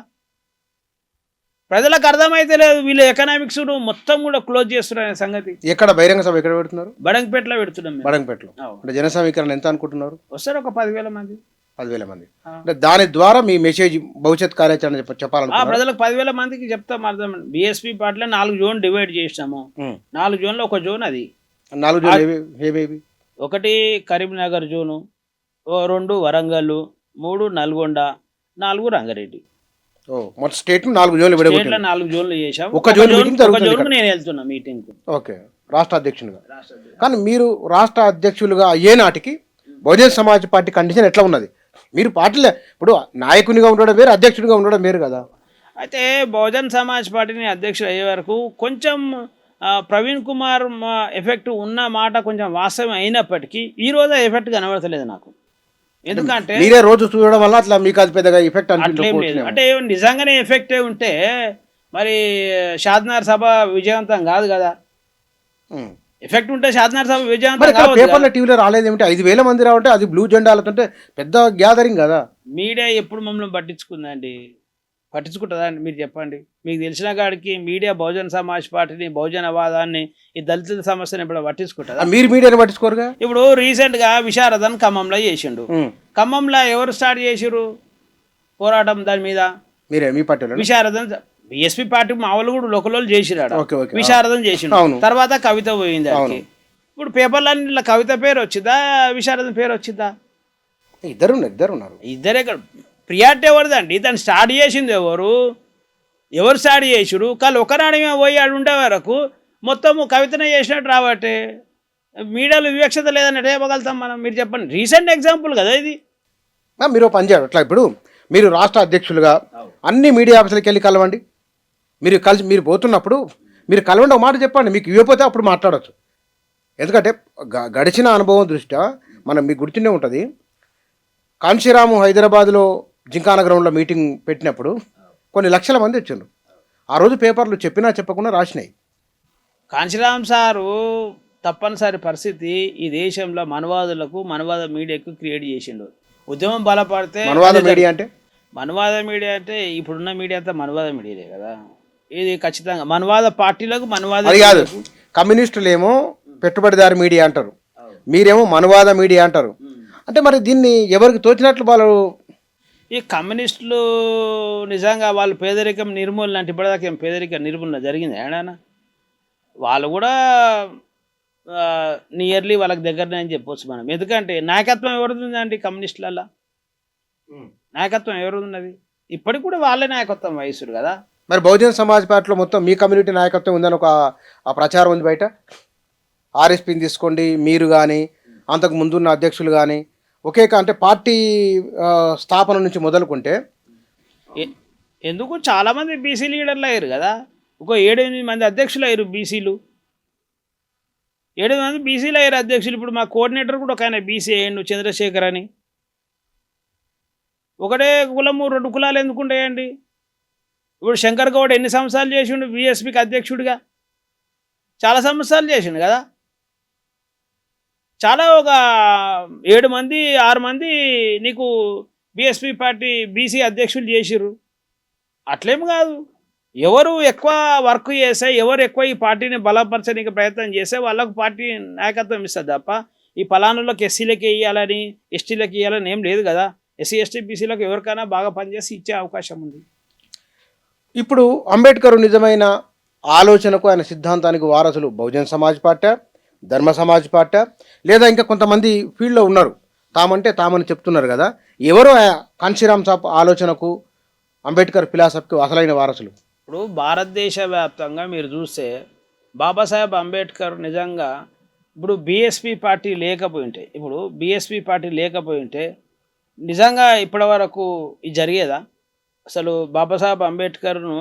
ప్రజలకు అర్థమైతే లేదు, వీళ్ళ ఎకనామిక్స్ మొత్తం కూడా క్లోజ్ చేస్తున్నారు సంగతి. ఎక్కడ బహిరంగ సభ ఎక్కడ పెడుతున్నారు? బడంగపేటలో పెడుతున్నాం మేము. బడంగపేటలో. అంటే జన సమీకరణ ఎంత అనుకుంటున్నారు? వస్తారు ఒక 10,000 మంది. 10,000 మంది. అంటే దాని ద్వారా మీ మెసేజ్ భవిష్యత్ కార్యాచరణ చెప్పాలనుకుంటున్నారు? ప్రజలకు 10,000 మందికి చెప్తాం అర్థం. బీఎస్పీ పార్టీలో 4 జోన్ డివైడ్ చేసినాము. 4 జోన్లో ఒక జోన్ అది. 4 జోన్లు ఏవేవి? 1 కరీంనగర్ జోను, 2 వరంగల్, 3 నల్గొండ, 4 రంగారెడ్డి. మొత్తం స్టేట్ 4 జోన్లు స్టేట్లో 4 జోన్లు చేశాం. ఒక జోన్ నేను వెళ్తున్నా మీటింగ్. ఓకే, రాష్ట్ర అధ్యక్షునిగా. కానీ మీరు రాష్ట్ర అధ్యక్షులుగా అయ్యే నాటికి బహుజన్ సమాజ్ పార్టీ కండిషన్ ఎట్లా ఉన్నది? మీరు పార్టీలో ఇప్పుడు నాయకునిగా ఉండడం వేరు, అధ్యక్షుడిగా ఉండడం వేరు కదా. అయితే బహుజన్ సమాజ్ పార్టీని అధ్యక్షుడు అయ్యే వరకు కొంచెం ప్రవీణ్ కుమార్ ఎఫెక్ట్ ఉన్న మాట కొంచెం వాస్తవం అయినప్పటికీ ఈ రోజు ఎఫెక్ట్ కనబడతలేదు నాకు. ఎందుకంటే మీరే రోజు చూడడం వల్ల అట్లా మీకు అది పెద్దగా ఎఫెక్ట్ అట్లేం లేదు. అంటే నిజంగానే ఎఫెక్టే ఉంటే మరి షాద్నగర్ సభ విజయవంతం కాదు కదా. ఎఫెక్ట్ ఉంటే షాద్నగర్ సభ విజయవంతం కాదు. పేపర్లో టీవీలో రాలేదు ఏమిటి? 5,000 మంది రావంటే అది బ్లూ జెండాలతో పెద్ద గ్యాదరింగ్ కదా. మీడియా ఎప్పుడు మమ్మల్ని పట్టించుకుందండి? పట్టించుకుంటుందా అండి? మీరు చెప్పండి. మీకు తెలిసిన కాడికి మీడియా బహుజన్ సమాజ్ పార్టీని, బహుజనవాదాన్ని, ఈ దళితుల సమస్యను ఇప్పుడు పట్టించుకుంటుందా? మీరు మీడియాని పట్టించుకోరుగా. ఇప్పుడు రీసెంట్గా విశారదన్ ఖమ్మంలో చేసిండు. ఖమ్మంలో ఎవరు స్టార్ట్ చేసిరు పోరాటం దాని మీద? మీరే, మీ పార్టీలో. విశారదన్ బీఎస్పీ పార్టీ మా వాళ్ళు కూడా లోకల్ చేసిరాడు. విశారదన్ చేసిండు. తర్వాత కవిత పోయింది దానికి. ఇప్పుడు పేపర్లన్నీ కవిత పేరు వచ్చిందా, విశారదన్ పేరు వచ్చిందా? ఇద్దరు ఉన్నారు. ఇద్దరే. ప్రియారిటీ ఎవరిదండి? దాన్ని స్టార్ట్ చేసింది ఎవరు స్టార్ట్ చేసిరు? కానీ ఒకనాడమే పోయి ఆడు ఉండే వరకు మొత్తము కవితనే చేసినట్టు రాబట్టే మీడియాలో వివక్షత లేదని ఎట్లా చెప్పగలుగుతాం మనం? మీరు చెప్పండి. రీసెంట్ ఎగ్జాంపుల్ కదా ఇది. మీరు పని చేయాలి. అట్లా ఇప్పుడు మీరు రాష్ట్ర అధ్యక్షులుగా అన్ని మీడియా ఆఫీసులకు వెళ్ళి కలవండి. మీరు పోతున్నప్పుడు మీరు కలవండి, ఒక మాట చెప్పండి. మీకు ఇవ్వకపోతే అప్పుడు మాట్లాడచ్చు. ఎందుకంటే గడిచిన అనుభవం దృష్ట్యా మీకు గుర్తుండే ఉంటుంది. కాంశీరాము హైదరాబాద్లో జింకానా గ్రౌండ్లో మీటింగ్ పెట్టినప్పుడు కొన్ని లక్షల మంది వచ్చిండ్రు. ఆ రోజు పేపర్లు చెప్పినా చెప్పకుండా రాసినాయి. కాంశీరామ్ సారు తప్పనిసరి పరిస్థితి ఈ దేశంలో మనవాద మీడియాకు క్రియేట్ చేసిండు. ఉద్యమం బలపడితే మనవాద మీడియా అంటే ఇప్పుడున్న మీడియా అంతా మనవాద మీడియాలే కదా. ఇది ఖచ్చితంగా మనవాద పార్టీలకు మనవాద కాదు. కమ్యూనిస్టులు ఏమో పెట్టుబడిదారు మీడియా అంటారు, మీరేమో మనవాద మీడియా అంటారు. అంటే మరి దీన్ని ఎవరికి తోచినట్లు వాళ్ళు. ఈ కమ్యూనిస్టులు నిజంగా వాళ్ళు పేదరికం నిర్మూలన అంటే ఇప్పటిదాకా ఏం పేదరిక నిర్మూలన జరిగింది ఏడానా? వాళ్ళు కూడా నియర్లీ వాళ్ళకి దగ్గరనే అని చెప్పవచ్చు మనం. ఎందుకంటే నాయకత్వం ఎవరుందండి కమ్యూనిస్టులలో? నాయకత్వం ఎవరున్నది? ఇప్పటికి కూడా వాళ్ళే నాయకత్వం వహిస్తురు కదా. మరి బహుజన్ సమాజ్ పార్టీలో మొత్తం మీ కమ్యూనిటీ నాయకత్వం ఉందని ఒక ప్రచారం ఉంది బయట. ఆర్ఎస్పీని తీసుకోండి, మీరు కానీ అంతకు ముందున్న అధ్యక్షులు కానీ ఒకే అంటే పార్టీ స్థాపన నుంచి మొదలుకుంటే ఎందుకు చాలామంది బీసీ లీడర్లు అయ్యారు కదా. ఒక 7-8 మంది అధ్యక్షులు అయ్యారు బీసీలు. 7 మంది బీసీలు అయ్యారు అధ్యక్షులు. ఇప్పుడు మా కోఆర్డినేటర్ కూడా ఒక ఆయన బీసీ అయ్యండు, చంద్రశేఖర్ అని. ఒకటే కులము 2 కులాలు ఎందుకుంటాయండి? ఇప్పుడు శంకర్ గౌడ్ ఎన్ని సంవత్సరాలు చేసిండు బీఎస్పీకి అధ్యక్షుడిగా? చాలా సంవత్సరాలు చేసిండు కదా. చాలా ఒక 7 మంది 6 మంది నీకు బీఎస్పీ పార్టీ బీసీ అధ్యక్షులు చేసిర్రు. అట్లేం కాదు. ఎవరు ఎక్కువ వర్క్ చేస్తే, ఎవరు ఎక్కువ ఈ పార్టీని బలపరచడానికి ప్రయత్నం చేస్తే వాళ్ళకు పార్టీ నాయకత్వం ఇస్తుంది తప్ప ఈ ఫలానులకు ఎస్సీలకి ఇవ్వాలని, ఎస్టీలకి ఇవ్వాలని ఏం లేదు కదా. ఎస్సీ ఎస్టీ బీసీలకు ఎవరికైనా బాగా పనిచేసి ఇచ్చే అవకాశం ఉంది. ఇప్పుడు అంబేద్కర్ నిజమైన ఆలోచనకు, ఆయన సిద్ధాంతానికి వారసులు బహుజన్ సమాజ్ పార్టీ, ధర్మ సమాజ్ పార్టీ, లేదా ఇంకా కొంతమంది ఫీల్డ్లో ఉన్నారు, తామని చెప్తున్నారు కదా. ఎవరు కాంశీరామ్ సాబ్ ఆలోచనకు, అంబేద్కర్ ఫిలాసఫీకి అసలైన వారసులు? ఇప్పుడు భారతదేశ వ్యాప్తంగా మీరు చూస్తే బాబాసాహెబ్ అంబేద్కర్ నిజంగా ఇప్పుడు బీఎస్పీ పార్టీ లేకపోయి ఉంటే నిజంగా ఇప్పటి వరకు ఇది జరిగేదా? అసలు బాబాసాహెబ్ అంబేద్కర్ను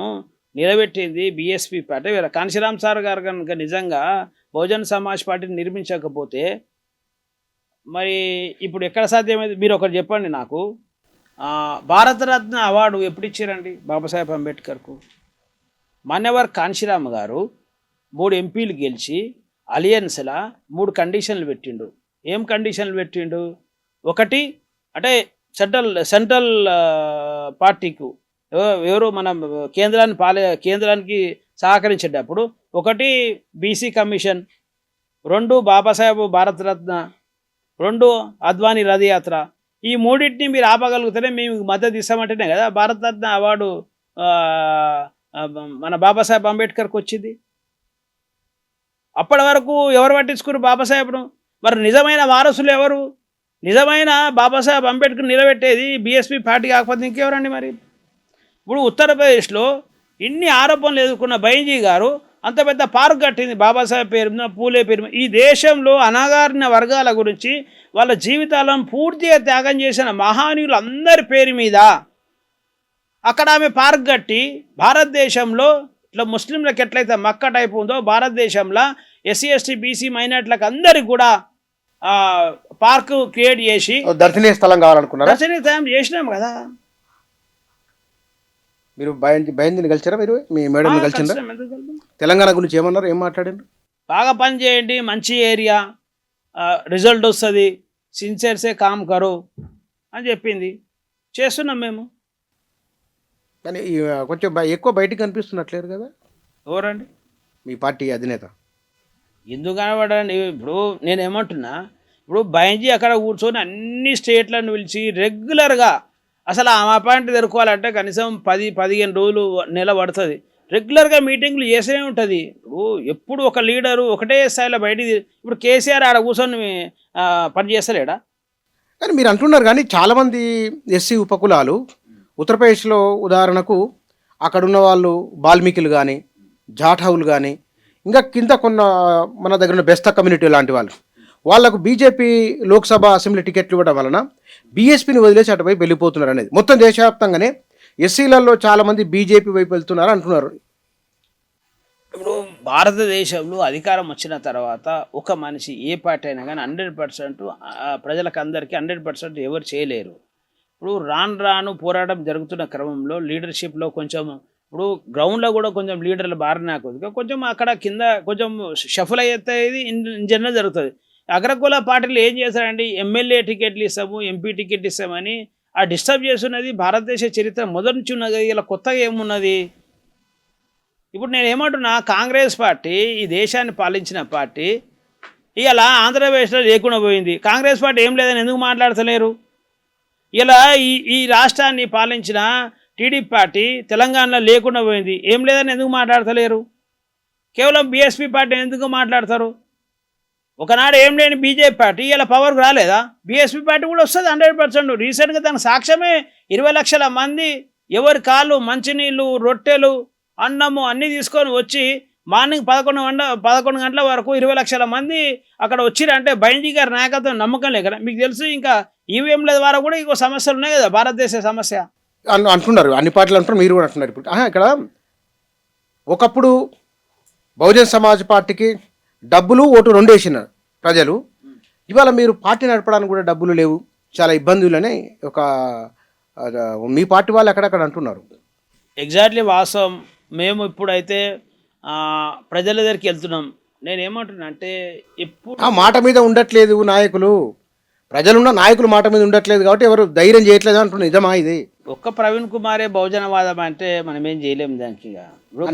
నిలబెట్టింది బీఎస్పీ పార్టీ. వేరే కాంశీరామ్ సార్ గారు కనుక నిజంగా బహుజన్ సమాజ్ పార్టీని నిర్మించకపోతే మరి ఇప్పుడు ఎక్కడ సాధ్యమైంది? మీరు ఒకటి చెప్పండి నాకు. భారతరత్న అవార్డు ఎప్పుడు ఇచ్చారండి బాబాసాహెబ్ అంబేద్కర్కు? మాన్యవర్ కాంశీరామ్ గారు 3 ఎంపీలు గెలిచి అలియన్స్లా 3 కండిషన్లు పెట్టిండు. ఏం కండిషన్లు పెట్టిండు? ఒకటి అంటే సెంట్రల్ పార్టీకు ఎవరు మన కేంద్రానికి సహకరించేటప్పుడు ఒకటి బీసీ కమిషన్, 2 బాబాసాహెబ్ భారతరత్న, 2 అద్వానీ రథయాత్ర. ఈ మూడింటిని మీరు ఆపగలిగితేనే మేము మద్దతు ఇస్తామంటేనే కదా భారతరత్న అవార్డు మన బాబాసాహెబ్ అంబేద్కర్కి వచ్చింది. అప్పటి వరకు ఎవరు పట్టించుకున్నారు బాబాసాహెబ్ను? మరి నిజమైన వారసులు ఎవరు? నిజమైన బాబాసాహెబ్ అంబేద్కర్ నిలబెట్టేది బీఎస్పీ పార్టీ కాకపోతే ఇంకెవరండి? మరి ఇప్పుడు ఉత్తరప్రదేశ్లో ఇన్ని ఆరోపణలు ఎదుర్కొన్న బైంజీ గారు అంత పెద్ద పార్క్ కట్టింది బాబాసాహెబ్ పేరు మీద, పూలే పేరు మీద. ఈ దేశంలో అణగారిన వర్గాల గురించి వాళ్ళ జీవితాలను పూర్తిగా త్యాగం చేసిన మహానీయులు అందరి పేరు మీద అక్కడ ఆమె పార్క్ కట్టి భారతదేశంలో ఇట్లా ముస్లింలకు ఎట్లయితే మక్క టైప్ ఉందో భారతదేశంలో ఎస్సీ ఎస్టీ బీసీ మైనార్టీలకు అందరికి కూడా పార్కు క్రియేట్ చేసి దర్శనీయ స్థలం కావాలనుకున్నారు. దర్శనీయ స్థలం చేసినాం కదా. మీరు బయంజిని కలిసారా? మీరు మీ మేడం కలిసిందా? తెలంగాణ గురించి ఏమన్నారు? ఏం మాట్లాడారు? బాగా పని చేయండి, మంచి ఏరియా, రిజల్ట్ వస్తుంది, సిన్సియర్సే కామ్ కరో అని చెప్పింది. చేస్తున్నాం మేము. కానీ కొంచెం ఎక్కువ బయటికి కనిపిస్తున్నట్లేరు కదా. ఎవరండి? మీ పార్టీ అధినేత. ఎందుకు కనబడండి? ఇప్పుడు నేనేమంటున్నా, ఇప్పుడు బైంజీ అక్కడ కూర్చొని అన్ని స్టేట్లను పిలిచి రెగ్యులర్గా అసలు ఆ పాయింట్ తెరుకోవాలంటే కనీసం 10-15 రోజులు నెల పడుతుంది. రెగ్యులర్గా మీటింగ్లు చేసే ఉంటుంది. ఎప్పుడు ఒక లీడరు ఒకటే స్థాయిలో బయటికి. ఇప్పుడు కేసీఆర్ ఆడ కూర్చొని పని చేస్తలేడా? కానీ మీరు అంటున్నారు కానీ చాలామంది ఎస్సీ ఉపకులాలు ఉత్తరప్రదేశ్లో ఉదాహరణకు అక్కడున్న వాళ్ళు వాల్మీకులు కానీ జాఠవులు కానీ ఇంకా కింద మన దగ్గర ఉన్న బెస్తా కమ్యూనిటీ లాంటి వాళ్ళకు బీజేపీ లోక్సభ అసెంబ్లీ టికెట్లు ఇవ్వడం వలన బీఎస్పీని వదిలేసి అటువైపు వెళ్ళిపోతున్నారు అనేది. మొత్తం దేశవ్యాప్తంగానే ఎస్సీలలో చాలామంది బీజేపీ వైపు వెళ్తున్నారు అంటున్నారు. ఇప్పుడు భారతదేశంలో అధికారం వచ్చిన తర్వాత ఒక మనిషి ఏ పార్టీ అయినా కానీ 100% ప్రజలకు అందరికీ 100% ఎవరు చేయలేరు. ఇప్పుడు రాను పోరాటం జరుగుతున్న క్రమంలో లీడర్షిప్లో కొంచెం ఇప్పుడు గ్రౌండ్లో కూడా కొంచెం లీడర్లు బారినా కొద్దిగా కొంచెం అక్కడ కింద కొంచెం షఫల్ అయ్యేది ఇన్ జనరల్ జరుగుతుంది. అగ్రకుల పార్టీలు ఏం చేస్తారండి? ఎమ్మెల్యే టికెట్లు ఇస్తాము, ఎంపీ టికెట్ ఇస్తామని డిస్టర్బ్ చేస్తున్నది భారతదేశ చరిత్ర మొదటి నుంచి ఉన్నది. ఇలా కొత్తగా ఏమున్నది? ఇప్పుడు నేను ఏమంటున్నా, కాంగ్రెస్ పార్టీ ఈ దేశాన్ని పాలించిన పార్టీ ఇలా ఆంధ్రప్రదేశ్లో లేకుండా పోయింది. కాంగ్రెస్ పార్టీ ఏం లేదని ఎందుకు మాట్లాడతలేరు? ఇలా ఈ రాష్ట్రాన్ని పాలించిన టీడీపీ పార్టీ తెలంగాణలో లేకుండా పోయింది. ఏం లేదని ఎందుకు మాట్లాడతలేరు? కేవలం బీఎస్పీ పార్టీ ఎందుకు మాట్లాడతారు? ఒకనాడు ఏం లేని బీజేపీ పార్టీ ఇలా పవర్కి రాలేదా? బీఎస్పీ పార్టీ కూడా వస్తుంది 100%. రీసెంట్గా దానికి సాక్ష్యమే 20 లక్షల మంది ఎవరి కాళ్ళు, మంచినీళ్ళు, రొట్టెలు, అన్నము అన్నీ తీసుకొని వచ్చి మార్నింగ్ 11 గంటల వరకు 20 లక్షల మంది అక్కడ వచ్చిరంటే బైంజీ గారి నాయకత్వం నమ్మకం లేక. మీకు తెలుసు ఇంకా ఈవీఎంల ద్వారా కూడా ఇంకో సమస్యలు ఉన్నాయి కదా, భారతదేశ సమస్య అంటున్నారు. అన్ని పార్టీలు అంటున్నారు, మీరు కూడా అంటున్నారు. ఇప్పుడు ఇక్కడ ఒకప్పుడు బహుజన్ సమాజ్ పార్టీకి డబ్బులు ఓటు 2 వేసినారు ప్రజలు. ఇవాళ మీరు పార్టీ నడపడానికి కూడా డబ్బులు లేవు, చాలా ఇబ్బందులని మీ పార్టీ వాళ్ళు అక్కడక్కడ అంటున్నారు. ఎగ్జాక్ట్లీ వాస్తవం. మేము ఇప్పుడైతే ప్రజల దగ్గరికి వెళ్తున్నాం. నేనేమంటున్నా అంటే ఇప్పుడు ఆ మాట మీద ఉండట్లేదు నాయకులు, ప్రజలున్న నాయకులు మాట మీద ఉండట్లేదు కాబట్టి ఎవరు ధైర్యం చేయట్లేదు అంటున్నారు. నిజమా ఇది? ఒక్క ప్రవీణ్ కుమారే బహుజనవాదం అంటే మనం ఏం చేయలేము దానికి.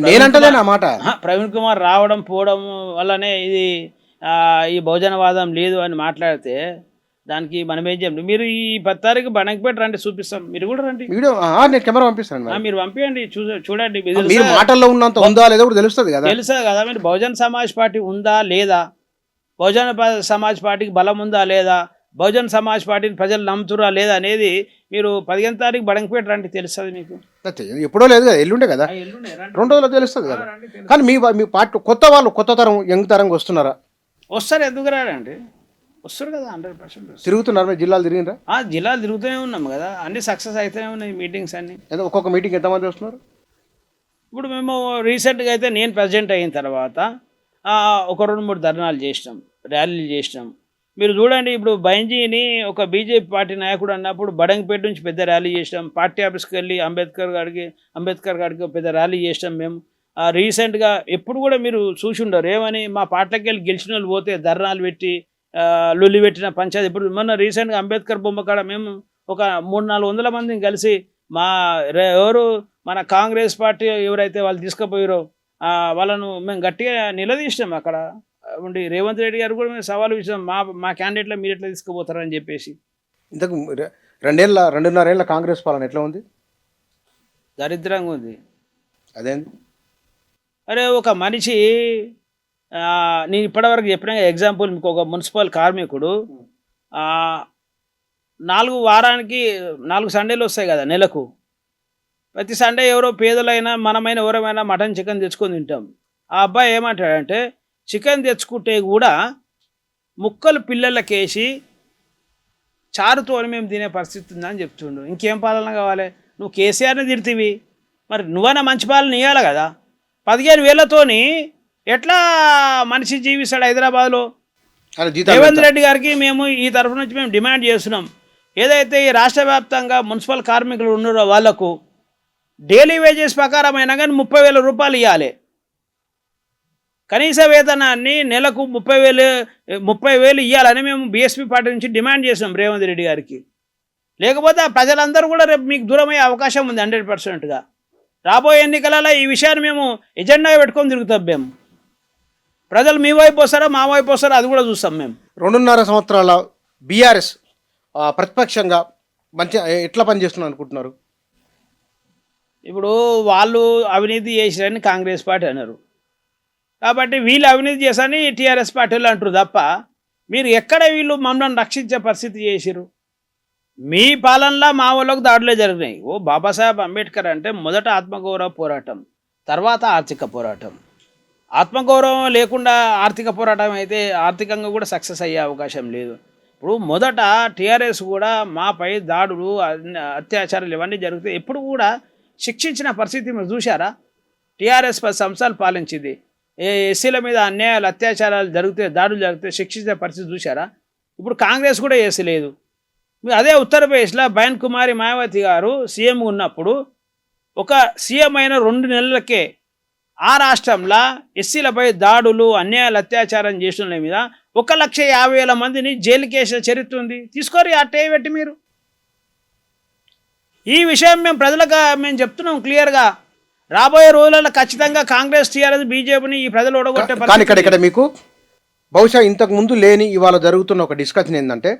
నేనంటలేను ఆ మాట. ప్రవీణ్ కుమార్ రావడం పోవడం వల్లనే ఇది ఈ బహుజనవాదం లేదు అని మాట్లాడితే దానికి మనం ఏం చేయం. మీరు ఈ 10 తారీఖు బనకపేట రండి, చూపిస్తాం. మీరు కూడా రండి. వీడియో నేను కెమెరా పంపిస్తాను. మీరు పంపించండి, చూడండి. మీరు మాటల్లో ఉన్నంత ఉందా లేదా కూడా తెలుస్తుంది కదా. తెలుస్తుంది కదా. మీరు బహుజన్ సమాజ్ పార్టీ ఉందా లేదా, బహుజన సమాజ్ పార్టీకి బలం ఉందా లేదా, బహుజన్ సమాజ్ పార్టీని ప్రజలు నమ్ముతురా లేదా అనేది మీరు 15 తారీఖు బడంగపేట రండి, తెలుస్తుంది మీకు. ఎప్పుడో లేదు కదా, ఎల్లుండే కదా, 2 రోజుల్లో తెలుస్తుంది కదా. కానీ మీ పార్టీ కొత్త తరం యంగ్ తరంగా వస్తున్నారా? వస్తారు, ఎందుకు రాడండి, వస్తారు కదా 100%. తిరుగుతున్నారు మీరు, జిల్లాలు తిరిగినరా? జిల్లాలు తిరుగుతూనే ఉన్నాం కదా, అన్ని సక్సెస్ అవుతూనే ఉన్నాయి మీటింగ్స్ అన్నీ. ఏదో ఒక్కొక్క మీటింగ్ ఎంతమంది వస్తున్నారు? ఇప్పుడు మేము రీసెంట్గా అయితే నేను ప్రెసిడెంట్ అయిన తర్వాత ఒక 2-3 ధర్నాలు చేసినాం, ర్యాలీలు చేసినాం. మీరు చూడండి, ఇప్పుడు బైంజీని ఒక బీజేపీ పార్టీ నాయకుడు అన్నప్పుడు బడంగపేట నుంచి పెద్ద ర్యాలీ చేసినాం, పార్టీ ఆఫీస్కి వెళ్ళి అంబేద్కర్ గారికి ఒక పెద్ద ర్యాలీ చేసినాం మేము. రీసెంట్గా ఎప్పుడు కూడా మీరు చూసి ఉండరు, ఏమని మా పార్టీకి వెళ్ళి గెలిచిన వాళ్ళు పోతే ధర్నాలు పెట్టి లొల్లి పెట్టిన పంచాయతీ. ఇప్పుడు మొన్న రీసెంట్గా అంబేద్కర్ బొమ్మ కాడ మేము ఒక 300-400 మందిని కలిసి ఎవరు మన కాంగ్రెస్ పార్టీ ఎవరైతే వాళ్ళు తీసుకుపోయారో వాళ్ళను మేము గట్టిగా నిలదీసినాం. అక్కడ ఉండి రేవంత్ రెడ్డి గారు కూడా మేము సవాలు ఇచ్చాం, మా క్యాండిడేట్లో మీరు ఎట్లా తీసుకుపోతారని చెప్పేసి. ఇంతకు 2.5 ఏళ్ళ కాంగ్రెస్ పాలన ఎట్లా ఉంది? దరిద్రంగా ఉంది. అదేంది? అరే ఒక మనిషి, నేను ఇప్పటివరకు చెప్పిన ఎగ్జాంపుల్, మీకు ఒక మున్సిపల్ కార్మికుడు 4 సండేలు వస్తాయి కదా నెలకు, ప్రతి సండే ఎవరో పేదలైనా మనమైనా ఎవరైనా మటన్ చికెన్ తెచ్చుకొని తింటాం. ఆ అబ్బాయి ఏమంటాడంటే, చికెన్ తెచ్చుకుంటే కూడా ముక్కలు పిల్లలకేసి చారుతో మేము తినే పరిస్థితి ఉందని చెప్తుండు. ఇంకేం పాలన కావాలి? నువ్వు కేసీఆర్ని తిడుతీవి, మరి నువ్వైనా మంచి పాలన ఇవ్వాలి కదా. 15,000తోని ఎట్లా మనిషి జీవిస్తాడు హైదరాబాద్లో? రేవంత్ రెడ్డి గారికి మేము ఈ తరఫు నుంచి మేము డిమాండ్ చేస్తున్నాం, ఏదైతే ఈ రాష్ట్ర వ్యాప్తంగా మున్సిపల్ కార్మికులు ఉన్నారో వాళ్లకు డైలీ వేజెస్ ప్రకారం అయినా కానీ 30,000 రూపాయలు ఇవ్వాలి. కనీస వేతనాన్ని నెలకు 30,000 ఇవ్వాలని మేము బీఎస్పీ పార్టీ నుంచి డిమాండ్ చేసాం రేవంత్ రెడ్డి గారికి. లేకపోతే ప్రజలందరూ కూడా రేపు మీకు దూరమయ్యే అవకాశం ఉంది 100%గా. రాబోయే ఎన్నికలలో ఈ విషయాన్ని మేము ఎజెండా పెట్టుకొని తిరుగుతాం. మేము ప్రజలు మీ వైపు వస్తారా మా వైపు వస్తారా అది కూడా చూస్తాం. మేము 2.5 సంవత్సరాల బీఆర్ఎస్ ప్రతిపక్షంగా మంచి ఎట్లా పనిచేస్తున్నారు అనుకుంటున్నారు? ఇప్పుడు వాళ్ళు అవినీతి చేశారని కాంగ్రెస్ పార్టీ అన్నారు, కాబట్టి వీళ్ళు అవినీతి చేశారని టీఆర్ఎస్ పార్టీలు అంటారు తప్ప, మీరు ఎక్కడ వీళ్ళు మమ్మల్ని రక్షించే పరిస్థితి చేసిరు? మీ పాలనలో మా వాళ్ళకు దాడులే జరిగినాయి. బాబాసాహెబ్ అంబేద్కర్ అంటే మొదట ఆత్మగౌరవ పోరాటం, తర్వాత ఆర్థిక పోరాటం. ఆత్మగౌరవం లేకుండా ఆర్థిక పోరాటం అయితే ఆర్థికంగా కూడా సక్సెస్ అయ్యే అవకాశం లేదు. ఇప్పుడు మొదట టీఆర్ఎస్ కూడా మాపై దాడులు అత్యాచారాలు ఇవన్నీ జరిగితే ఎప్పుడు కూడా శిక్షించిన పరిస్థితి మీరు చూశారా? టీఆర్ఎస్ 10 సంవత్సరాలు పాలించింది, ఎస్సీల మీద అన్యాయాలు అత్యాచారాలు జరిగితే దాడులు జరిగితే శిక్షించే పరిస్థితి చూశారా? ఇప్పుడు కాంగ్రెస్ కూడా చేసలేదు. అదే ఉత్తరప్రదేశ్లో బయన్ కుమారి మాయావతి గారు సీఎం ఉన్నప్పుడు ఒక సీఎం అయిన 2 నెలలకే ఆ రాష్ట్రంలో ఎస్సీలపై దాడులు అన్యాయాలు అత్యాచారం చేసిన మీద 1,50,000 మందిని జైలుకి వేసిన చరిత్ర ఉంది. తీసుకోరు అట్టే పెట్టి మీరు. ఈ విషయం మేము ప్రజలకు మేము చెప్తున్నాం క్లియర్గా. రాబోయే రోజులలో ఖచ్చితంగా కాంగ్రెస్ టీఆర్ఎస్ బీజేపీని ఈ ప్రజలు ఓడగొట్టే. కానీ ఇక్కడ మీకు బహుశా ఇంతకు ముందు లేని ఇవాళ జరుగుతున్న ఒక డిస్కషన్ ఏంటంటే,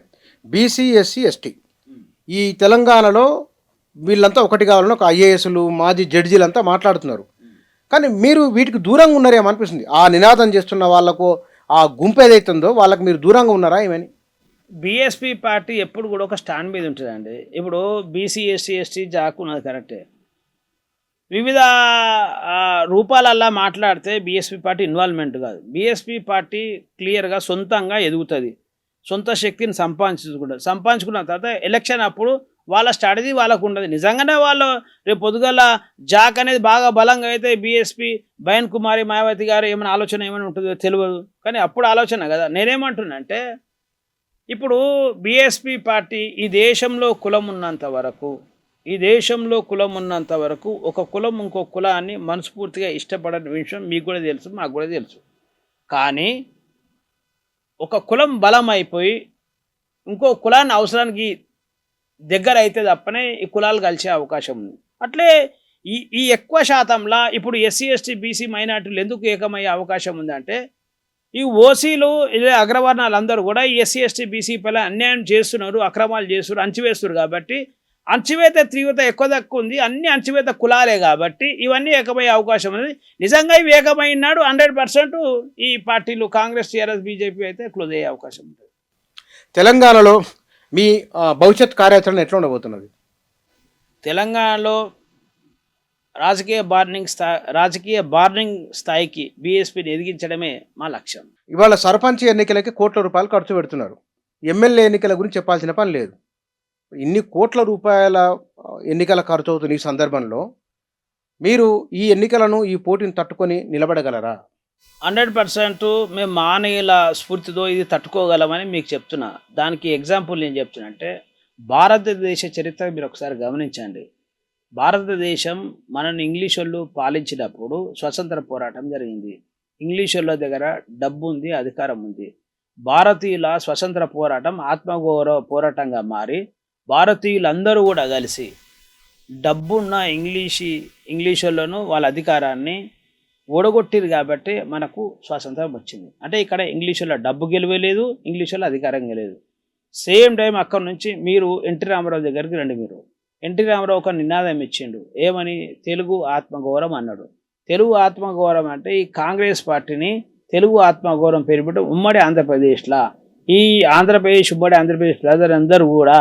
బీసీ ఎస్సీ ఎస్టీ ఈ తెలంగాణలో వీళ్ళంతా ఒకటి కావాలని ఒక ఐఏఎస్లు మాజీ జడ్జీలంతా మాట్లాడుతున్నారు. కానీ మీరు వీటికి దూరంగా ఉన్నారేమనిపిస్తుంది. ఆ నినాదం చేస్తున్న వాళ్ళకు ఆ గుంపు ఏదైతుందో వాళ్ళకి మీరు దూరంగా ఉన్నారా ఏమని? బీఎస్పీ పార్టీ ఎప్పుడు కూడా ఒక స్టాండ్ మీద ఉంటుందండి. ఇప్పుడు బీసీ ఎస్సీ ఎస్టీ జాకు ఉన్నది కరెక్టే, వివిధ రూపాలల్లా మాట్లాడితే బీఎస్పీ పార్టీ ఇన్వాల్వ్మెంట్ కాదు. బీఎస్పీ పార్టీ క్లియర్గా సొంతంగా ఎదుగుతుంది, సొంత శక్తిని సంపాదించుకున్న తర్వాత ఎలక్షన్ అప్పుడు వాళ్ళ స్ట్రాటజీ వాళ్ళకు ఉండదు. నిజంగానే వాళ్ళు రేపు పొద్దుగల జాక్ అనేది బాగా బలంగా అయితే బీఎస్పీ బయన్ కుమారి మాయావతి గారు ఏమైనా ఆలోచన ఏమైనా ఉంటుందో తెలియదు, కానీ అప్పుడు ఆలోచన కదా. నేనేమంటున్నా అంటే, ఇప్పుడు బీఎస్పీ పార్టీ ఈ దేశంలో కులం ఉన్నంత వరకు ఒక కులం ఇంకో కులాన్ని మనస్ఫూర్తిగా ఇష్టపడని విషయం మీకు కూడా తెలుసు, మాకు కూడా తెలుసు. కానీ ఒక కులం బలం అయిపోయి ఇంకో కులాన్ని అవసరానికి దగ్గర అయితే తప్పనే ఈ కులాలు కలిసే అవకాశం ఉంది. అట్లే ఈ ఎక్కువ శాతంలో ఇప్పుడు ఎస్సీ ఎస్టీ బీసీ మైనార్టీలు ఎందుకు ఏకమయ్యే అవకాశం ఉందంటే, ఈ ఓసీలు అగ్రవర్ణాలు అందరూ కూడా ఈ ఎస్సీ ఎస్టీ బీసీ పైన అన్యాయం చేస్తున్నారు, అక్రమాలు చేస్తున్నారు, అణచివేస్తున్నారు. కాబట్టి అణచివేత తీవ్రత ఎక్కువ తక్కువ ఉంది, అన్ని అణచివేత కులాలే కాబట్టి ఇవన్నీ ఏకమయ్యే అవకాశం ఉంది. నిజంగా ఇవి ఏకమైనాడు 100% ఈ పార్టీలు కాంగ్రెస్ టీఆర్ఎస్ బీజేపీ అయితే క్లోజ్ అయ్యే అవకాశం ఉంటుంది. తెలంగాణలో మీ భవిష్యత్ కార్యాచరణ ఎట్లా ఉండబోతున్నది? తెలంగాణలో రాజకీయ బార్నింగ్ స్థాయికి బీఎస్పీని ఎదిగించడమే మా లక్ష్యం. ఇవాళ సర్పంచ్ ఎన్నికలకి కోట్ల రూపాయలు ఖర్చు పెడుతున్నారు. ఎమ్మెల్యే ఎన్నికల గురించి చెప్పాల్సిన పని లేదు. ఇన్ని కోట్ల రూపాయల ఎన్నికల ఖర్చు అవుతున్న ఈ సందర్భంలో మీరు ఈ ఎన్నికలను, ఈ పోటీని తట్టుకొని నిలబడగలరా? 100% మేము మానవుల స్ఫూర్తితో ఇది తట్టుకోగలమని మీకు చెప్తున్నా. దానికి ఎగ్జాంపుల్ నేను చెప్తున్నా అంటే, భారతదేశ చరిత్ర మీరు ఒకసారి గమనించండి. భారతదేశం మనల్ని ఇంగ్లీష్ వాళ్ళు పాలించినప్పుడు స్వతంత్ర పోరాటం జరిగింది. ఇంగ్లీష్ వాళ్ళ దగ్గర డబ్బు ఉంది, అధికారం ఉంది. భారతీయుల స్వతంత్ర పోరాటం ఆత్మగౌరవ పోరాటంగా మారి భారతీయులందరూ కూడా కలిసి డబ్బున్న ఇంగ్లీష్ వాళ్ళను వాళ్ళ అధికారాన్ని ఓడగొట్టిరు కాబట్టి మనకు స్వాతంత్రం వచ్చింది. అంటే ఇక్కడ ఇంగ్లీష్ వాళ్ళ డబ్బు గెలవలేదు, ఇంగ్లీష్ వాళ్ళ అధికారం గెలలేదు. సేమ్ టైం అక్కడ నుంచి మీరు ఎన్టీ రామారావు దగ్గరికి రండి. మీరు ఎన్టీ రామారావు ఒక నినాదం ఇచ్చిండు. ఏమని? తెలుగు ఆత్మగౌరవం అన్నాడు. తెలుగు ఆత్మగౌరవం అంటే ఈ కాంగ్రెస్ పార్టీని తెలుగు ఆత్మగౌరవం పేరు పెట్టి ఉమ్మడి ఆంధ్రప్రదేశ్లో ఈ ఉమ్మడి ఆంధ్రప్రదేశ్ ప్రజలందరూ కూడా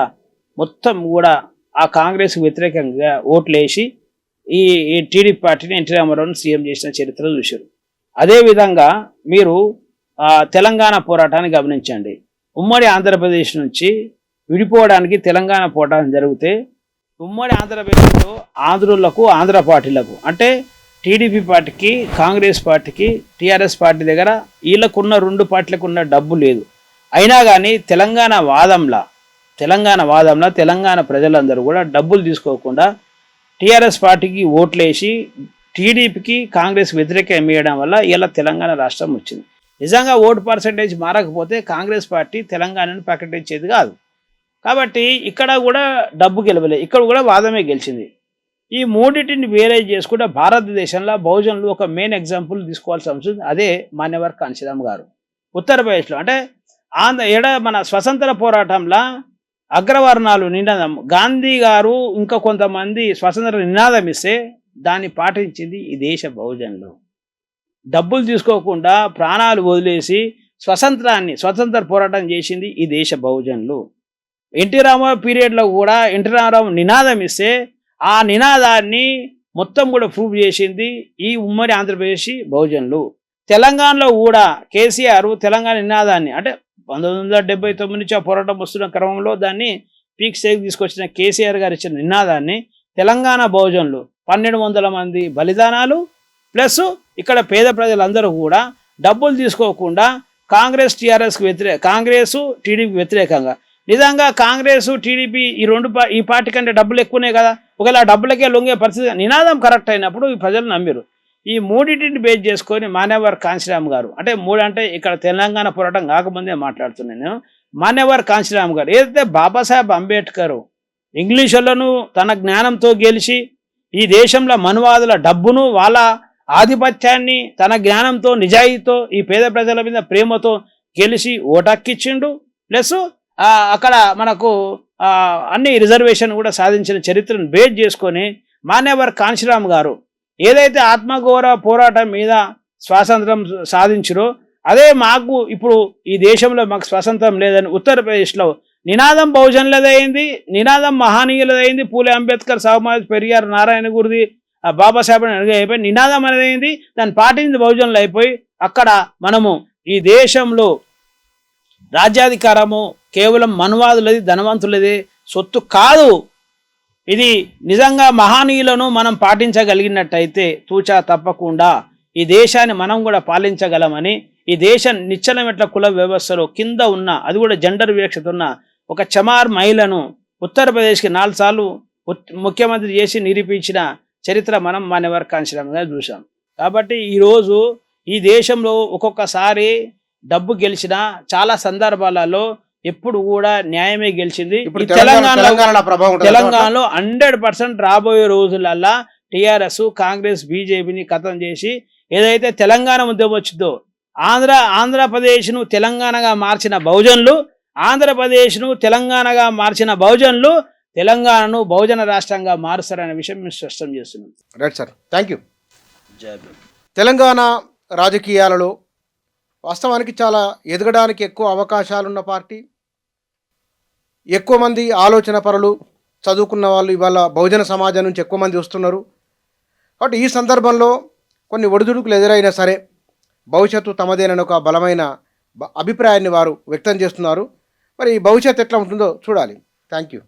మొత్తం కూడా ఆ కాంగ్రెస్కి వ్యతిరేకంగా ఓట్లేసి ఈ టీడీపీ పార్టీని ఎన్టీ రామారావుని సీఎం చేసిన చరిత్ర చూశారు. అదేవిధంగా మీరు తెలంగాణ పోరాటాన్ని గమనించండి. ఉమ్మడి ఆంధ్రప్రదేశ్ నుంచి విడిపోవడానికి తెలంగాణ పోరాటం జరిగితే ఉమ్మడి ఆంధ్రప్రదేశ్లో ఆంధ్రులకు, ఆంధ్ర పార్టీలకు అంటే టీడీపీ పార్టీకి, కాంగ్రెస్ పార్టీకి, టీఆర్ఎస్ పార్టీ దగ్గర వీళ్ళకున్న రెండు పార్టీలకు ఉన్న డబ్బు లేదు. అయినా కానీ తెలంగాణ వాదంలో తెలంగాణ ప్రజలందరూ కూడా డబ్బులు తీసుకోకుండా టీఆర్ఎస్ పార్టీకి ఓట్లేసి టీడీపీకి, కాంగ్రెస్ వ్యతిరేకం వేయడం వల్ల ఇలా తెలంగాణ రాష్ట్రం వచ్చింది. నిజంగా ఓటు పర్సెంటేజ్ మారకపోతే కాంగ్రెస్ పార్టీ తెలంగాణను ప్రకటించేది కాదు. కాబట్టి ఇక్కడ కూడా డబ్బు గెలవలేదు, ఇక్కడ కూడా వాదమే గెలిచింది. ఈ మూడింటిని వేరే చేసుకుంటే భారతదేశంలో బహుజనులు ఒక మెయిన్ ఎగ్జాంపుల్ తీసుకోవాల్సి వస్తుంది. అదే మాన్యవర్ కాంశీరామ్ గారు ఉత్తరప్రదేశ్లో. అంటే మన స్వతంత్ర పోరాటంలో అగ్రవర్ణాలు నినాదం, గాంధీ గారు ఇంకా కొంతమంది స్వతంత్ర నినాదం ఇస్తే దాన్ని పాటించింది ఈ దేశ బహుజనులు. డబ్బులు తీసుకోకుండా ప్రాణాలు వదిలేసి స్వతంత్ర పోరాటం చేసింది ఈ దేశ బహుజనులు. ఎన్టీ రామారావు పీరియడ్లో కూడా ఎన్టీ రామారావు నినాదం ఇస్తే ఆ నినాదాన్ని మొత్తం కూడా ప్రూవ్ చేసింది ఈ ఉమ్మడి ఆంధ్రప్రదేశ్ బహుజనులు. తెలంగాణలో కూడా కేసీఆర్ తెలంగాణ నినాదాన్ని అంటే 1979 నుంచి ఆ పోరాటం వస్తున్న క్రమంలో దాన్ని పీక్ స్టేజ్కి తీసుకొచ్చిన కేసీఆర్ గారు ఇచ్చిన నినాదాన్ని తెలంగాణ బహుజనులు 1200 మంది బలిదానాలు ప్లస్ ఇక్కడ పేద ప్రజలందరూ కూడా డబ్బులు తీసుకోకుండా కాంగ్రెస్ టీడీపీ వ్యతిరేకంగా. నిజంగా కాంగ్రెస్, టీడీపీ ఈ పార్టీ కంటే డబ్బులు ఎక్కువనే కదా, ఒకవేళ డబ్బులకే లొంగే పరిస్థితి నినాదం కరెక్ట్ అయినప్పుడు ఈ ప్రజలు నమ్మిరు. ఈ మూడింటిని బేస్ చేసుకొని మాన్యవర్ కాంశీరామ్ గారు అంటే ఇక్కడ తెలంగాణ పోరాటం కాకముందే మాట్లాడుతున్నాను నేను. మాన్యవర్ కాంశీరామ్ గారు ఏదైతే బాబాసాహెబ్ అంబేద్కర్ ఇంగ్లీష్ వాళ్ళను తన జ్ఞానంతో గెలిచి ఈ దేశంలో మనువాదుల డబ్బును, వాళ్ళ ఆధిపత్యాన్ని తన జ్ఞానంతో, నిజాయితీతో, ఈ పేద ప్రజల మీద ప్రేమతో గెలిచి ఓటక్కిచ్చిండు. ప్లస్ అక్కడ మనకు అన్ని రిజర్వేషన్ కూడా సాధించిన చరిత్రను బేస్ చేసుకొని మాన్యవర్ కాంశీరామ్ గారు ఏదైతే ఆత్మగౌరవ పోరాటం మీద స్వాతంత్రం సాధించారో అదే మాకు ఇప్పుడు ఈ దేశంలో మాకు స్వాతంత్రం లేదని ఉత్తరప్రదేశ్లో నినాదం బహుజనులదైంది, నినాదం మహానీయులదైంది. పూలే అంబేద్కర్, సామాజ్, పెరియార్, నారాయణ గురుది, బాబాసాహెబ్ అయిపోయి నినాదం అనేది అయింది. దాన్ని పాటించి బహుజనులు అయిపోయి అక్కడ మనము ఈ దేశంలో రాజ్యాధికారము కేవలం మనువాదులది, ధనవంతులది సొత్తు కాదు. ఇది నిజంగా మహానీయులను మనం పాటించగలిగినట్టయితే తూచా తప్పకుండా ఈ దేశాన్ని మనం కూడా పాలించగలమని, ఈ దేశం నిశ్చలమెట్ల కుల వ్యవస్థలో కింద ఉన్న, అది కూడా జెండర్ వివక్షత ఉన్న ఒక చమార్ మహిళను ఉత్తరప్రదేశ్కి 4 సార్లు ముఖ్యమంత్రి చేసి నిరూపించిన చరిత్ర మనం మాన్యవర్ కాంశీరామ్ గారు చూసాం. కాబట్టి ఈరోజు ఈ దేశంలో ఒక్కొక్కసారి డబ్బు గెలిచినా చాలా సందర్భాలలో ఎప్పుడు కూడా న్యాయమే గెలిచింది. తెలంగాణలో 100% రాబోయే రోజులల్లా టీఆర్ఎస్, కాంగ్రెస్, బీజేపీని ఖతం చేసి ఏదైతే తెలంగాణ ఉద్యమం వచ్చిందో ఆంధ్రప్రదేశ్ను తెలంగాణగా మార్చిన బహుజనులు, ఆంధ్రప్రదేశ్ను తెలంగాణగా మార్చిన బహుజనులు తెలంగాణను బహుజన రాష్ట్రంగా మారుస్తారనే విషయం మేము స్పష్టం చేస్తున్నాం. Right sir, thank you. జై. తెలంగాణ రాజకీయాలలో వాస్తవానికి చాలా ఎదగడానికి ఎక్కువ అవకాశాలున్న పార్టీ, ఎక్కువ మంది ఆలోచన పరులు, చదువుకున్న వాళ్ళు ఇవాళ బహుజన సమాజం నుంచి ఎక్కువ మంది వస్తున్నారు. కాబట్టి ఈ సందర్భంలో కొన్ని ఒడిదుడుకులు ఎదురైనా సరే భవిష్యత్తు తమదేనని ఒక బలమైన అభిప్రాయాన్ని వారు వ్యక్తం చేస్తున్నారు. మరి ఈ భవిష్యత్తు ఎట్లా ఉంటుందో చూడాలి. Thank you.